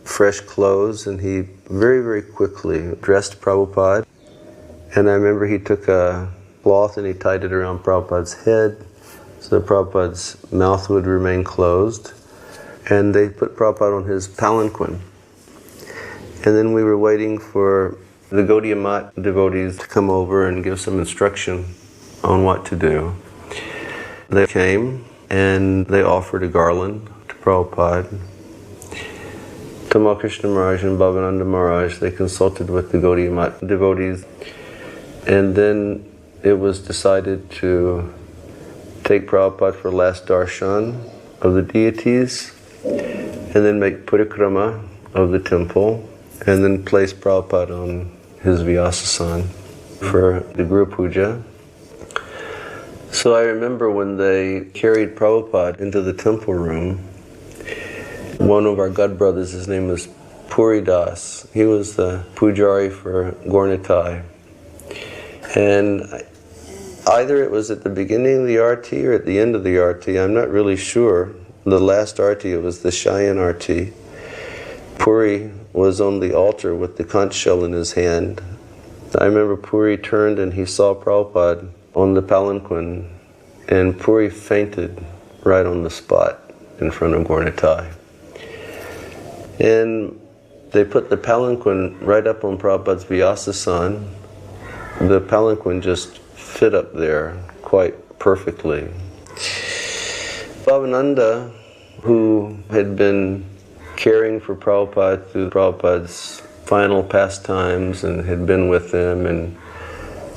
fresh clothes, and he very, very quickly dressed Prabhupada. And I remember he took a cloth and he tied it around Prabhupada's head so that Prabhupada's mouth would remain closed. And they put Prabhupada on his palanquin. And then we were waiting for the Gaudiya Mat devotees to come over and give some instruction on what to do. They came and they offered a garland to Prabhupada. Tamal Krishna Maharaj and Bhavananda Maharaj, they consulted with the Gaudiya Mat devotees, and then it was decided to take Prabhupada for last darshan of the deities, and then make parikrama of the temple, and then place Prabhupada on his Vyasasana for the Guru Puja. So I remember when they carried Prabhupada into the temple room, one of our god brothers, his name was Puri Das, he was the pujari for Gaur-Nitai. And either it was at the beginning of the arti or at the end of the arti, I'm not really sure. The last arti, it was the Shayan arti. Puri was on the altar with the conch shell in his hand. I remember Puri turned and he saw Prabhupada on the palanquin, and Puri fainted right on the spot in front of Gaur-Nitai. And they put the palanquin right up on Prabhupada's Vyasasana. The palanquin just fit up there quite perfectly. Bhavananda, who had been caring for Prabhupada through Prabhupada's final pastimes and had been with them and,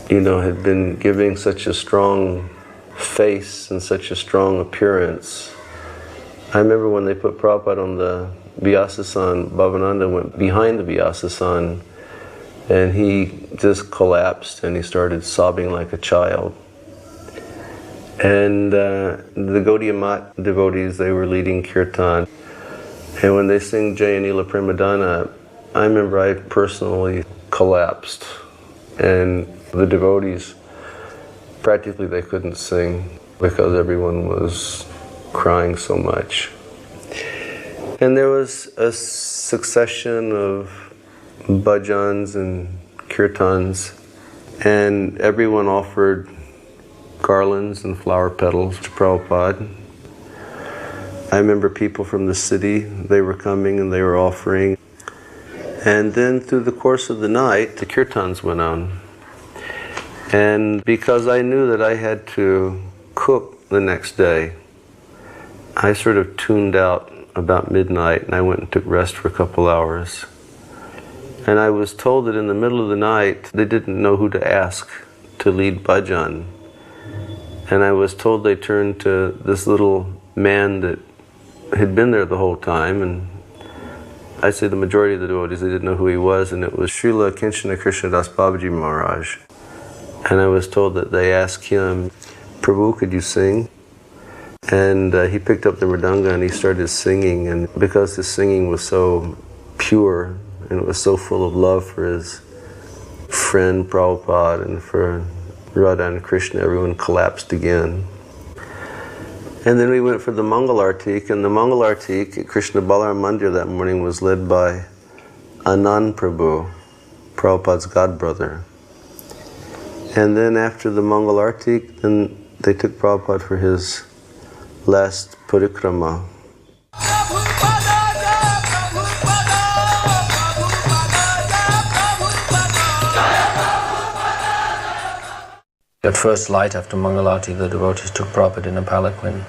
had been giving such a strong face and such a strong appearance. I remember when they put Prabhupada on the Vyasasana, Bhavananda went behind the Vyasasana and he just collapsed and he started sobbing like a child. And the Gaudiya Mat devotees, they were leading kirtan. And when they sing Jayanila Premadana, I remember I personally collapsed, and the devotees, practically they couldn't sing because everyone was crying so much. And there was a succession of bhajans and kirtans, and everyone offered garlands and flower petals to Prabhupada. I remember people from the city, they were coming and they were offering. And then through the course of the night, the kirtans went on. And because I knew that I had to cook the next day, I sort of tuned out about midnight and I went and took rest for a couple hours. And I was told that in the middle of the night, they didn't know who to ask to lead bhajan. And I was told they turned to this little man that had been there the whole time, and I say the majority of the devotees, they didn't know who he was, and it was Srila Kinchana Krishnadas Babaji Maharaj. And I was told that they asked him, Prabhu, could you sing? And he picked up the mridanga and he started singing, and because his singing was so pure and it was so full of love for his friend Prabhupada and for Radha and Krishna, everyone collapsed again. And then we went for the Mangal Artik, and the Mangal Artik at Krishna Balaram Mandir that morning was led by Anand Prabhu, Prabhupada's godbrother. And then after the Mangal Artik, then they took Prabhupada for his last parikrama. At first light after Mangalarti, the devotees took Prabhupada in a palanquin.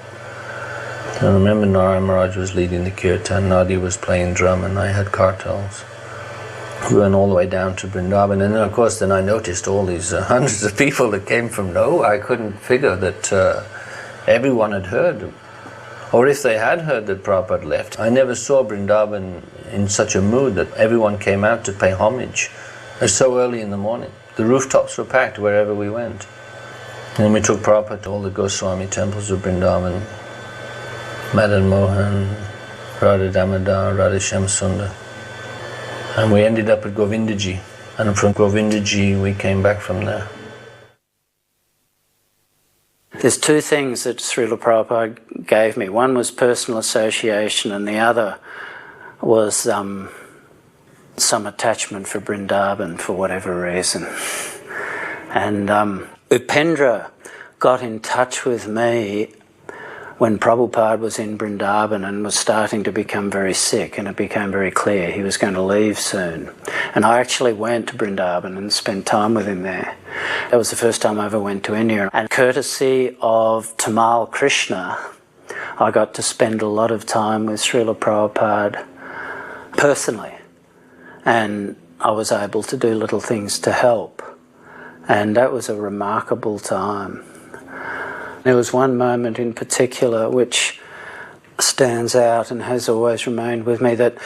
I remember Narayan Maharaj was leading the kirtan, Nadi was playing drum, and I had kartals. We went all the way down to Vrindavan, and then of course then I noticed all these hundreds of people that came from nowhere. I couldn't figure that everyone had heard, or if they had heard that Prabhupada left. I never saw Vrindavan in such a mood that everyone came out to pay homage. It was so early in the morning. The rooftops were packed wherever we went. And we took Prabhupada to all the Goswami temples of Vrindavan, Madan Mohan, Radha Damodar, Radha Shyamsundar. And we ended up at Govindaji. And from Govindaji we came back from there. There's two things that Srila Prabhupada gave me. One was personal association, and the other was some attachment for Vrindavan for whatever reason. And Upendra got in touch with me when Prabhupada was in Vrindavan and was starting to become very sick, and it became very clear he was going to leave soon. And I actually went to Vrindavan and spent time with him there. That was the first time I ever went to India. And courtesy of Tamal Krishna, I got to spend a lot of time with Srila Prabhupada personally. And I was able to do little things to help. And that was a remarkable time. There was one moment in particular which stands out and has always remained with me, that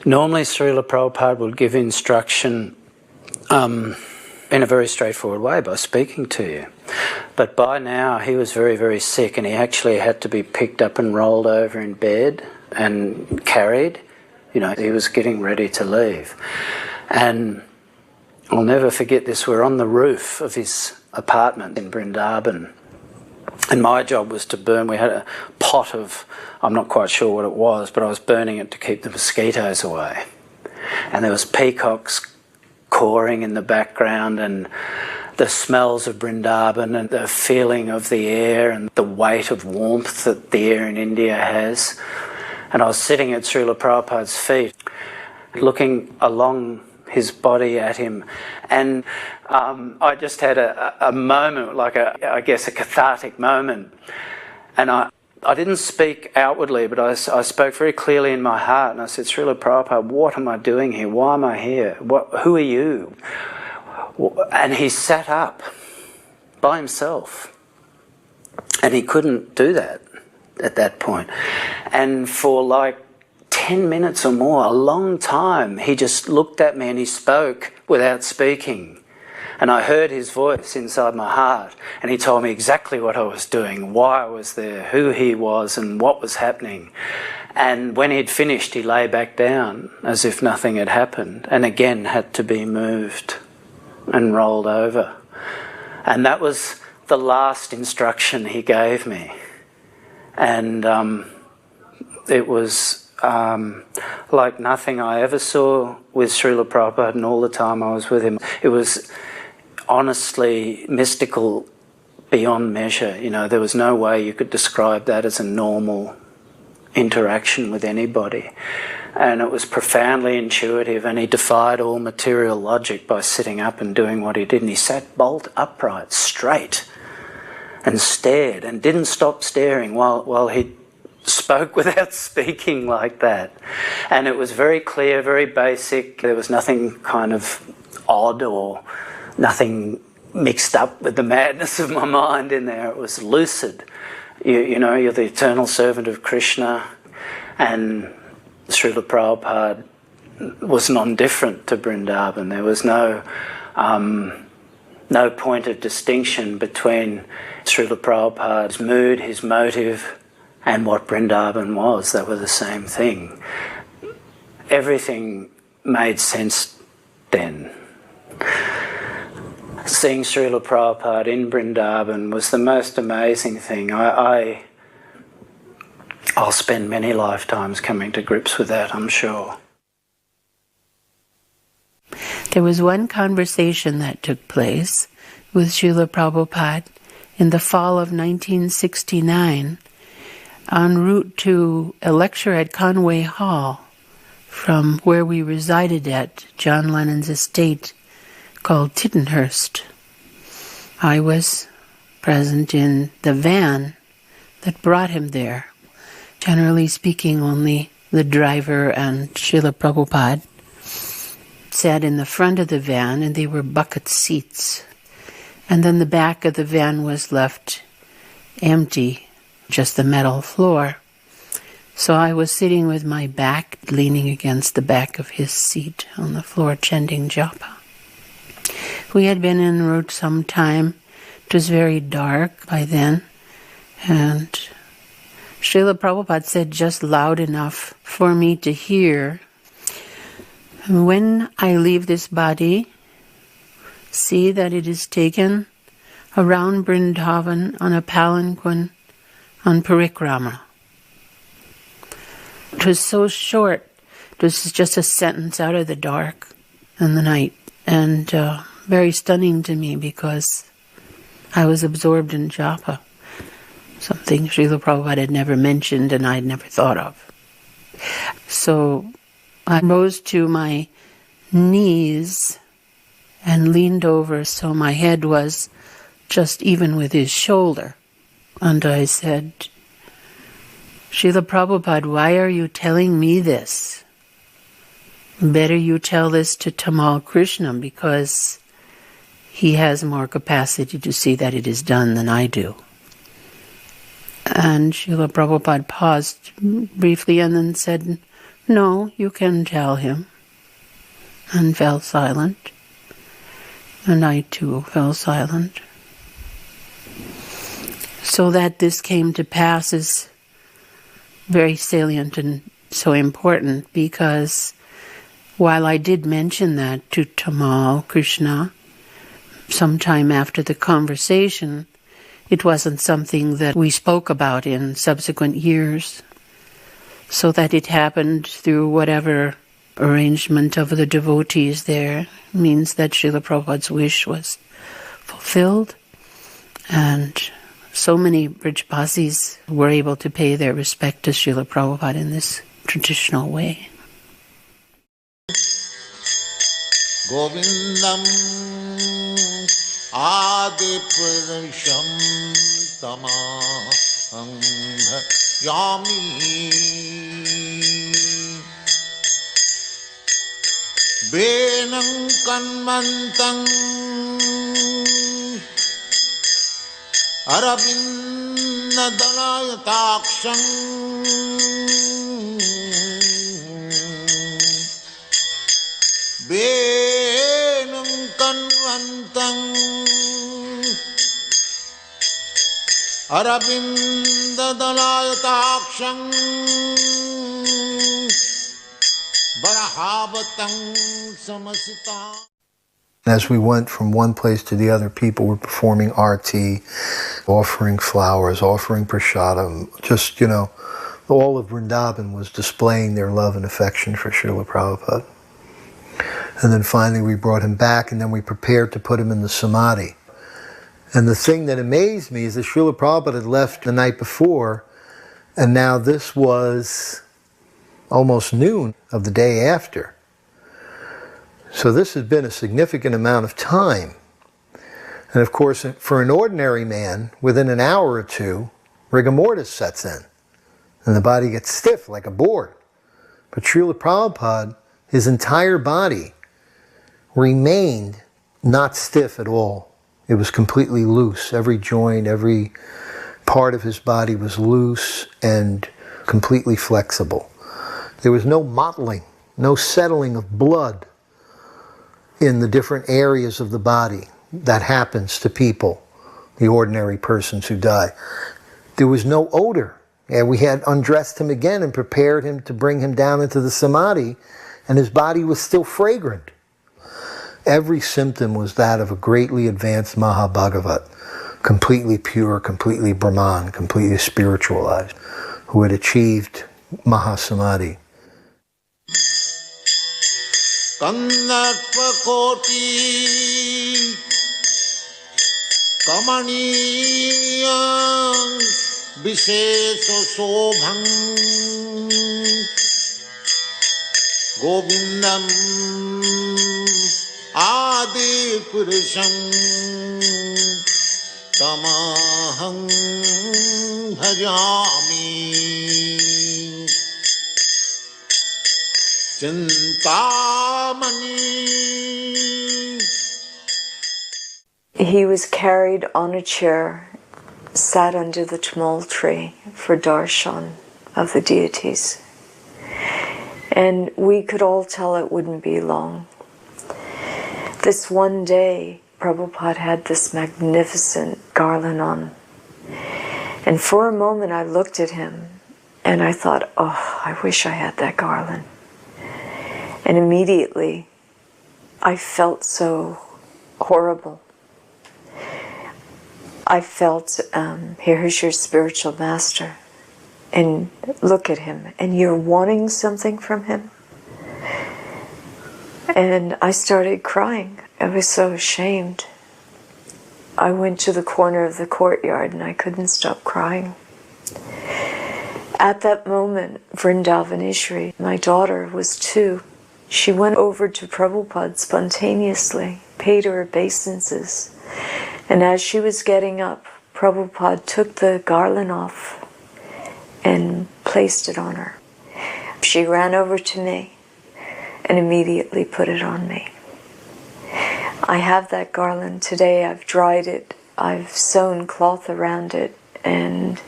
normally Srila Prabhupada would give instruction in a very straightforward way by speaking to you. But by now he was very, very sick, and he actually had to be picked up and rolled over in bed and carried. You know, he was getting ready to leave. And I'll never forget this. We're on the roof of his apartment in Vrindavan, and my job was to burn. We had a pot of, I'm not quite sure what it was, but I was burning it to keep the mosquitoes away. And there was peacocks cawing in the background, and the smells of Vrindavan, and the feeling of the air, and the weight of warmth that the air in India has. And I was sitting at Srila Prabhupada's feet, looking along his body at him, and I just had a moment, like I guess a cathartic moment, and I didn't speak outwardly, but I spoke very clearly in my heart, and I said, Srila Prabhupada, what am I doing here? Why am I here? Who are you? And he sat up by himself, and he couldn't do that at that point. And for like 10 minutes or more, a long time, he just looked at me and he spoke without speaking. And I heard his voice inside my heart, and he told me exactly what I was doing, why I was there, who he was, and what was happening. And when he'd finished, he lay back down as if nothing had happened, and again had to be moved and rolled over. And that was the last instruction he gave me. And it was like nothing I ever saw with Srila Prabhupada and all the time I was with him. It was honestly mystical beyond measure. You know, there was no way you could describe that as a normal interaction with anybody. And it was profoundly intuitive, and he defied all material logic by sitting up and doing what he did. And he sat bolt upright, straight, and stared, and didn't stop staring while he spoke without speaking like that. And it was very clear, very basic. There was nothing kind of odd or nothing mixed up with the madness of my mind in there. It was lucid. You know, you're the eternal servant of Krishna, and Srila Prabhupada was non-different to Vrindavan. There was no point of distinction between Srila Prabhupada's mood, his motive, and what Vrindavan was. They were the same thing. Everything made sense then. Seeing Srila Prabhupada in Vrindavan was the most amazing thing. I'll spend many lifetimes coming to grips with that, I'm sure. There was one conversation that took place with Srila Prabhupada in the fall of 1969 en route to a lecture at Conway Hall from where we resided at John Lennon's estate called Tittenhurst. I was present in the van that brought him there. Generally speaking, only the driver and Srila Prabhupada sat in the front of the van, and they were bucket seats. And then the back of the van was left empty, just the metal floor. So I was sitting with my back leaning against the back of his seat on the floor, chanting japa. We had been en route some time. It was very dark by then, and Srila Prabhupada said just loud enough for me to hear, "When I leave this body, see that it is taken around Vrindavan on a palanquin on parikrama." It was so short. It was just a sentence out of the dark and the night, and very stunning to me because I was absorbed in japa, something Srila Prabhupada had never mentioned and I'd never thought of. So I rose to my knees and leaned over so my head was just even with his shoulder. And I said, "Srila Prabhupada, why are you telling me this? Better you tell this to Tamal Krishna, because he has more capacity to see that it is done than I do." And Srila Prabhupada paused briefly and then said, "No, you can tell him," and fell silent. And I too fell silent. So that this came to pass is very salient and so important, because while I did mention that to Tamal Krishna sometime after the conversation, it wasn't something that we spoke about in subsequent years, so that it happened through whatever arrangement of the devotees there means that Srila Prabhupada's wish was fulfilled, and so many Brajbasis were able to pay their respect to Srila Prabhupada in this traditional way. Govindam Adipurisham Tamaham Yami Benam Kanmantang Aravinda Dalayataksham Benam Kanmantang Arabindadalayatakshang Barahavatang Samasita. As we went from one place to the other, people were performing arti, offering flowers, offering prasadam. Just, all of Vrindavan was displaying their love and affection for Srila Prabhupada. And then finally we brought him back, and then we prepared to put him in the samadhi. And the thing that amazed me is that Srila Prabhupada had left the night before, and now this was almost noon of the day after. So this has been a significant amount of time. And of course, for an ordinary man, within an hour or two, rigor mortis sets in, and the body gets stiff like a board. But Srila Prabhupada, his entire body remained not stiff at all. It was completely loose. Every joint, every part of his body was loose and completely flexible. There was no mottling, no settling of blood in the different areas of the body that happens to people, the ordinary persons who die. There was no odor. And we had undressed him again and prepared him to bring him down into the samadhi, and his body was still fragrant. Every symptom was that of a greatly advanced Mahabhagavat, completely pure, completely Brahman, completely spiritualized, who had achieved Mahasamadhi. Kannatpakoti Kamaniyam Visheso Sobham Govindam Adi Purusham Tamaham Bhajami Chintamani. He was carried on a chair, sat under the tamal tree for darshan of the deities. And we could all tell it wouldn't be long. This one day, Prabhupada had this magnificent garland on. And for a moment I looked at him and I thought, oh, I wish I had that garland. And immediately I felt so horrible. I felt, here's your spiritual master, and look at him, and you're wanting something from him? And I started crying. I was so ashamed. I went to the corner of the courtyard and I couldn't stop crying. At that moment, Vrindavaneshwari, my daughter, was 2. She went over to Prabhupada spontaneously, paid her obeisances. And as she was getting up, Prabhupada took the garland off and placed it on her. She ran over to me and immediately put it on me. I have that garland today. I've dried it. I've sewn cloth around it. And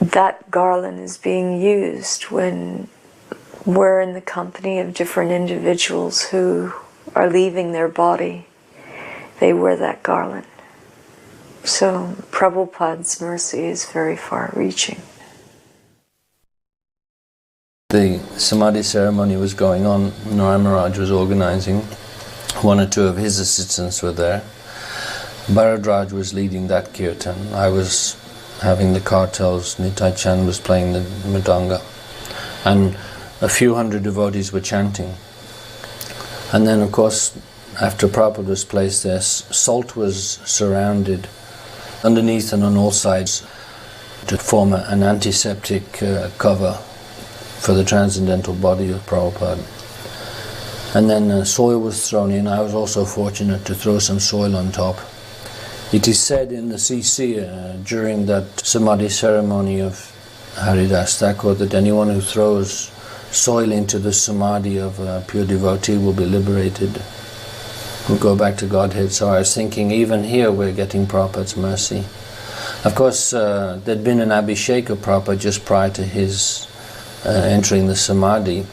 that garland is being used when we're in the company of different individuals who are leaving their body. They wear that garland. So Prabhupada's mercy is very far-reaching. The Samadhi ceremony was going on. Narayan Maharaj was organizing. 1 or 2 of his assistants were there. Bharadraj was leading that kirtan. I was having the kartals. Nitai Chand was playing the mridanga. And a few hundred devotees were chanting. And then, of course, after Prabhupada was placed there, salt was surrounded underneath and on all sides to form an antiseptic cover for the transcendental body of Prabhupada. And then soil was thrown in. I was also fortunate to throw some soil on top. It is said in the CC during that Samadhi ceremony of Haridas Thakur that anyone who throws soil into the Samadhi of a pure devotee will be liberated, will go back to Godhead. So I was thinking, even here we're getting Prabhupada's mercy. Of course, there'd been an Abhishek of Prabhupada just prior to his entering the Samadhi,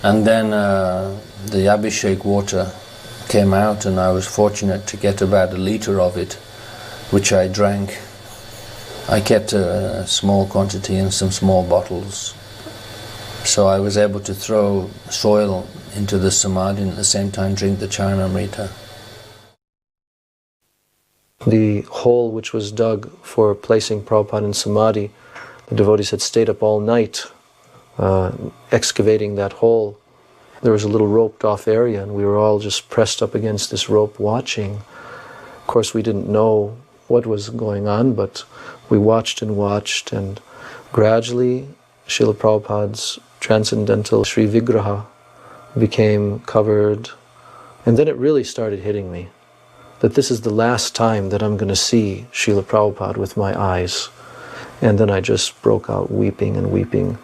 and then the Abhishek water came out, and I was fortunate to get about 1 liter of it, which I drank. I kept a small quantity in some small bottles. So I was able to throw soil into the samadhi and at the same time drink the Charanamrita. The hole which was dug for placing Prabhupada in samadhi, the devotees had stayed up all night excavating that hole. There was a little roped off area and we were all just pressed up against this rope watching. Of course we didn't know what was going on, but we watched and gradually Srila Prabhupada's transcendental Sri Vigraha became covered, and then it really started hitting me that this is the last time that I'm going to see Srila Prabhupada with my eyes. And then I just broke out weeping and weeping.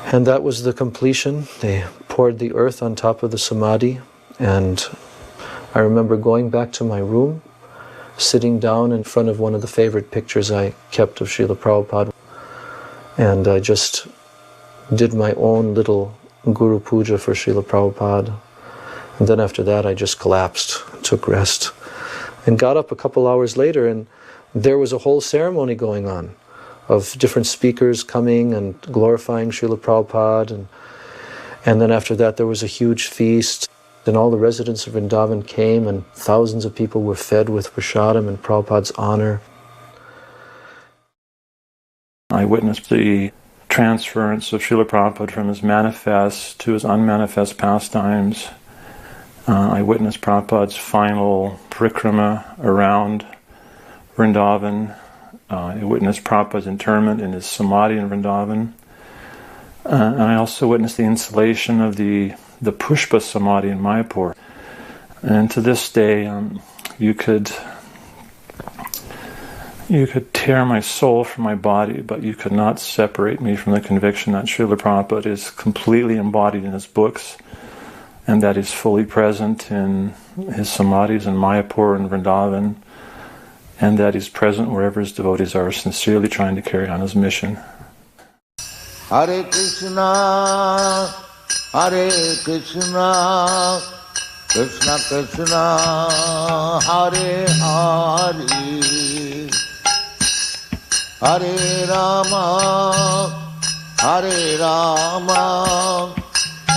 And that was the completion. They poured the earth on top of the samadhi, and I remember going back to my room, sitting down in front of one of the favorite pictures I kept of Srila Prabhupada, and I just did my own little Guru Puja for Srila Prabhupada. And then after that I just collapsed, took rest, and got up a couple hours later, and there was a whole ceremony going on of different speakers coming and glorifying Srila Prabhupada, and then after that there was a huge feast, and all the residents of Vrindavan came, and thousands of people were fed with prasadam in Prabhupada's honor. I witnessed the transference of Srila Prabhupada from his manifest to his unmanifest pastimes. I witnessed Prabhupada's final parikrama around Vrindavan. I witnessed Prabhupada's interment in his samadhi in Vrindavan. And I also witnessed the installation of the Pushpa Samadhi in Mayapur. And to this day, you could tear my soul from my body, but you could not separate me from the conviction that Srila Prabhupada is completely embodied in his books, and that he's fully present in his samadhis in Mayapur and Vrindavan, and that he's present wherever his devotees are sincerely trying to carry on his mission. Hare Krishna, Krishna Krishna, Hare Hare, Hare Rama,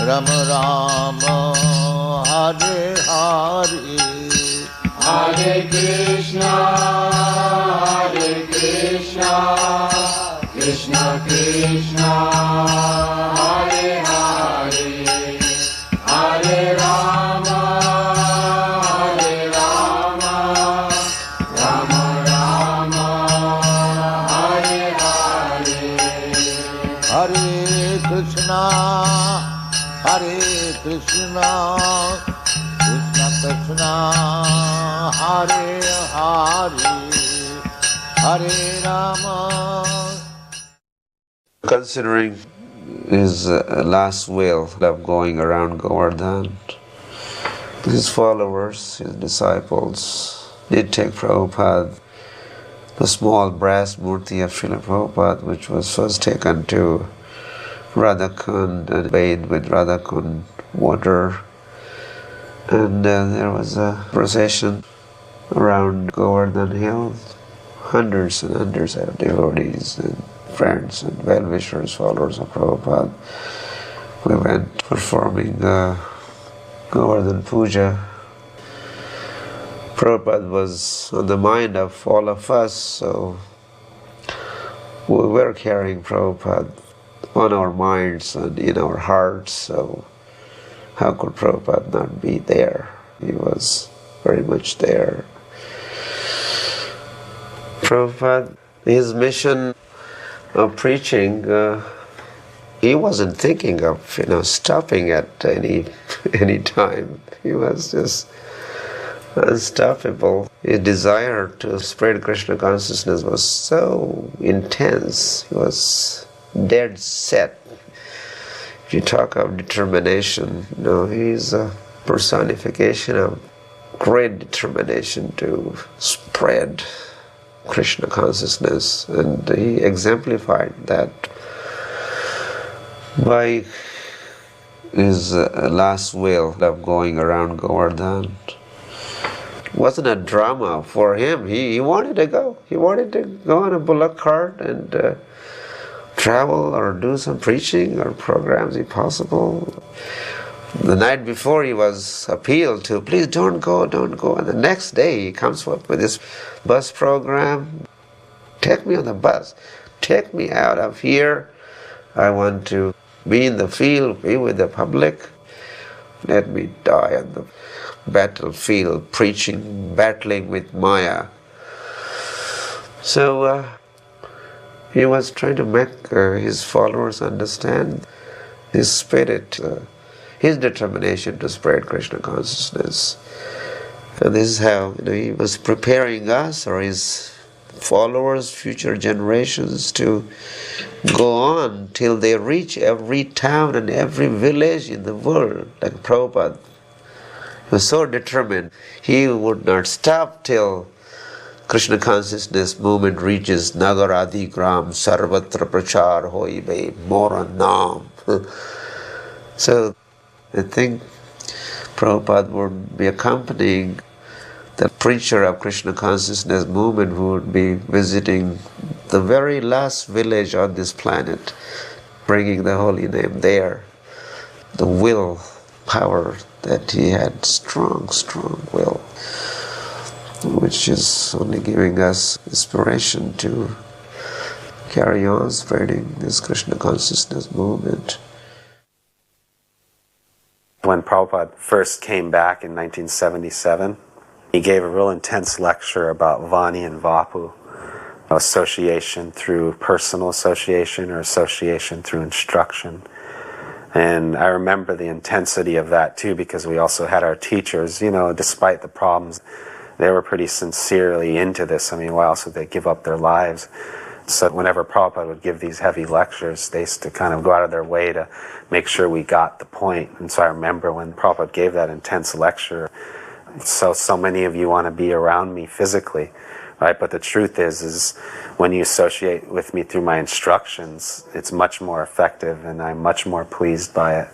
Rama Rama, Hare Hare. Hare Krishna, Krishna Krishna, Hare Hare, Hare Rama, Rama Rama, Hare Hare. Hare Krishna, Krishna Krishna, Hare Hare, Hare Rama. Considering his last will of going around Govardhan, his followers, his disciples, did take Prabhupada, the small brass murti of Srila Prabhupada, which was first taken to Radhakund and bathed with Radhakund water. And there was a procession around Govardhan Hill. Hundreds and hundreds of devotees and friends and well-wishers, followers of Prabhupada. We went performing Govardhan Puja. Prabhupada was on the mind of all of us, so we were carrying Prabhupada on our minds and in our hearts, so how could Prabhupada not be there? He was very much there. Prabhupada, his mission of preaching, he wasn't thinking of stopping at any time. He was just unstoppable. His desire to spread Krishna consciousness was so intense. He was dead set. If you talk of determination, he's a personification of great determination to spread Krishna consciousness, and he exemplified that by his last will of going around Govardhan. wasn't a drama for him. He wanted to go. He wanted to go on a bullock cart and travel or do some preaching or programs if possible. The night before he was appealed to, please don't go, don't go. And the next day he comes up with this bus program. Take me on the bus. Take me out of here. I want to be in the field, be with the public. Let me die on the battlefield, preaching, battling with Maya. So he was trying to make his followers understand his spirit, his determination to spread Krishna consciousness. And this is how he was preparing us or his followers, future generations, to go on till they reach every town and every village in the world. Like Prabhupada, he was so determined. He would not stop till Krishna consciousness movement reaches Nagaradi Gram Sarvatra Prachar Hoibe Mora Nam. So I think Prabhupada would be accompanying the preacher of Krishna consciousness movement who would be visiting the very last village on this planet, bringing the holy name there. The will power that he had, strong will, which is only giving us inspiration to carry on spreading this Krishna consciousness movement. When Prabhupada first came back in 1977, he gave a real intense lecture about Vani and Vapu, association through personal association or association through instruction. And I remember the intensity of that too, because we also had our teachers, despite the problems, they were pretty sincerely into this. I mean, why else would they give up their lives? So whenever Prabhupada would give these heavy lectures, they used to kind of go out of their way to make sure we got the point. And so I remember when Prabhupada gave that intense lecture, so many of you want to be around me physically, right? But the truth is when you associate with me through my instructions, it's much more effective and I'm much more pleased by it.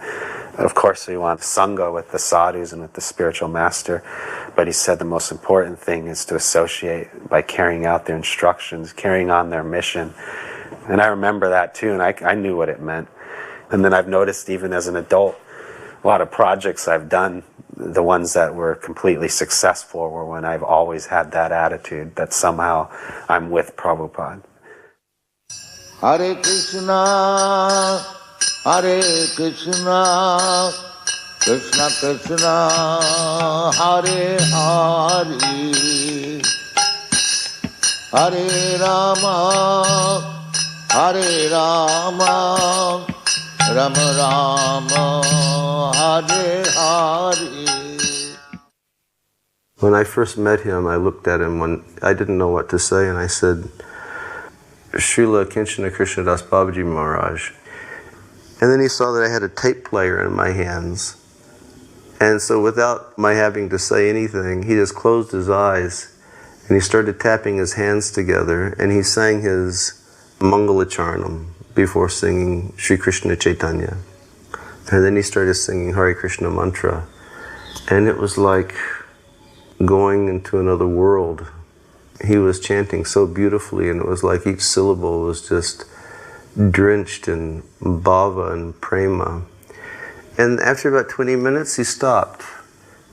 Of course, we want Sangha with the sadhus and with the spiritual master, but he said the most important thing is to associate by carrying out their instructions, carrying on their mission. And I remember that too, and I knew what it meant. And then I've noticed even as an adult, a lot of projects I've done, the ones that were completely successful were when I've always had that attitude that somehow I'm with Prabhupada. Hare Krishna, Hare Krishna, Krishna Krishna, Hare Hare, Hare Rama, Hare Rama, Rama Rama, Hare Hare. When I first met him, I looked at him when I didn't know what to say, and I said, Srila Kinchana Krishnadas Babaji Maharaj. And then he saw that I had a tape player in my hands. And so without my having to say anything, he just closed his eyes and he started tapping his hands together and he sang his Mangalacharanam before singing Sri Krishna Chaitanya. And then he started singing Hare Krishna mantra. And it was like going into another world. He was chanting so beautifully, and it was like each syllable was just drenched in bhava and prema. And after about 20 minutes, he stopped.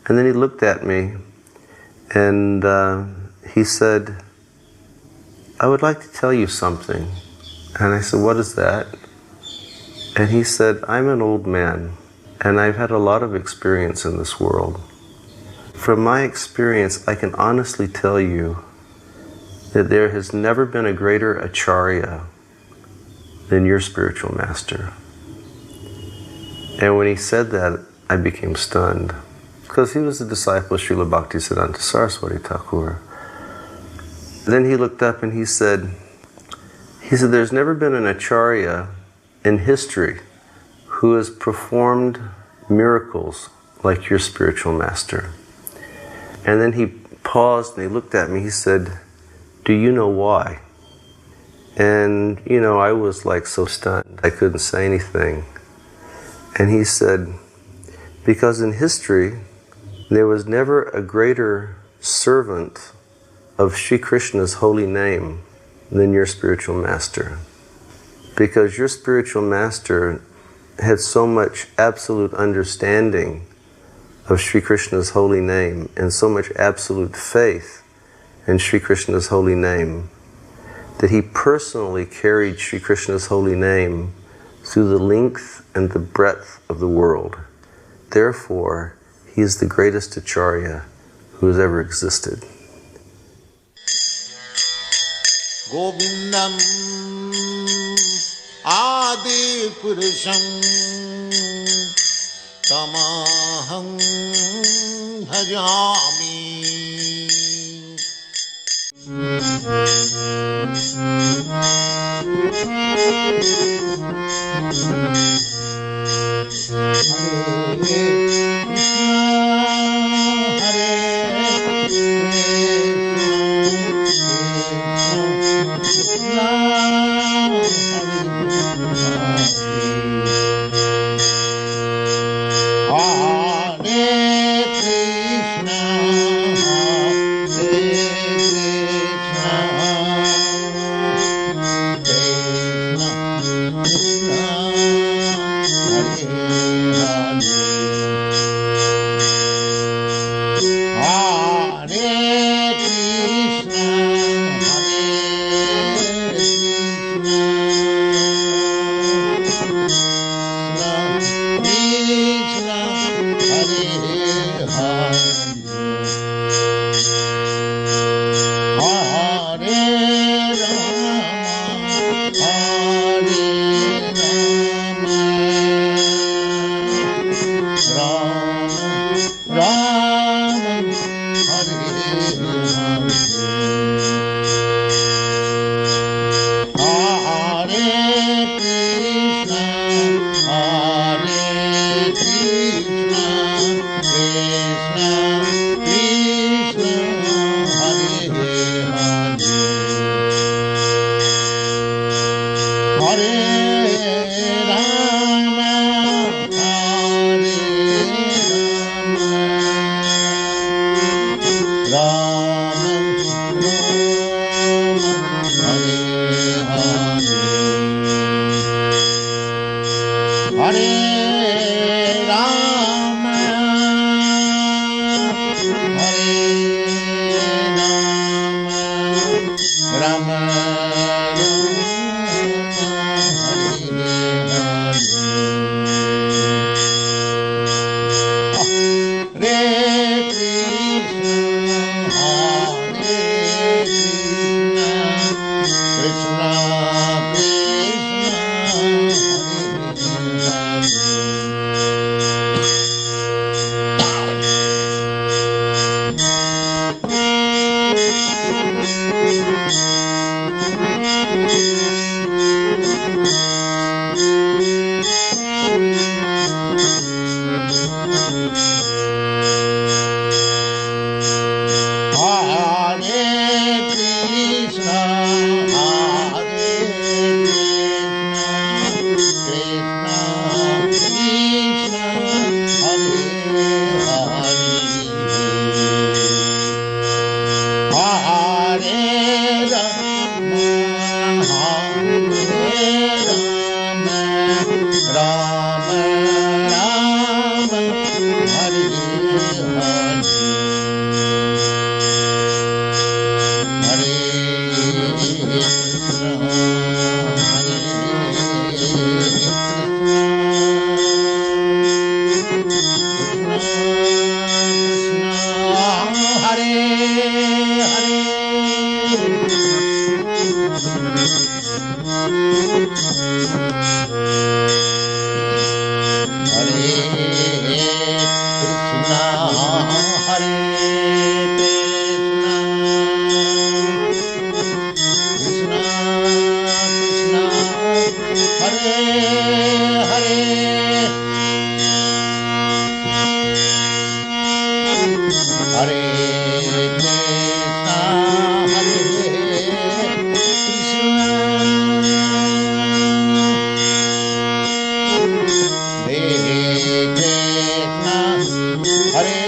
And then he looked at me, and he said, I would like to tell you something. And I said, what is that? And he said, I'm an old man, and I've had a lot of experience in this world. From my experience, I can honestly tell you that there has never been a greater acharya than your spiritual master. And when he said that, I became stunned, because he was a disciple of Srila Bhaktisiddhanta Saraswati Thakur. Then he looked up and he said, there's never been an acharya in history who has performed miracles like your spiritual master. And then he paused and he looked at me, he said, do you know why? And, I was like so stunned, I couldn't say anything. And he said, because in history, there was never a greater servant of Sri Krishna's holy name than your spiritual master. Because your spiritual master had so much absolute understanding of Sri Krishna's holy name and so much absolute faith in Sri Krishna's holy name that he personally carried Sri Krishna's holy name through the length and the breadth of the world. Therefore, he is the greatest acharya who has ever existed. Govindam Adi Purusham Tamaham Bhajami. Hare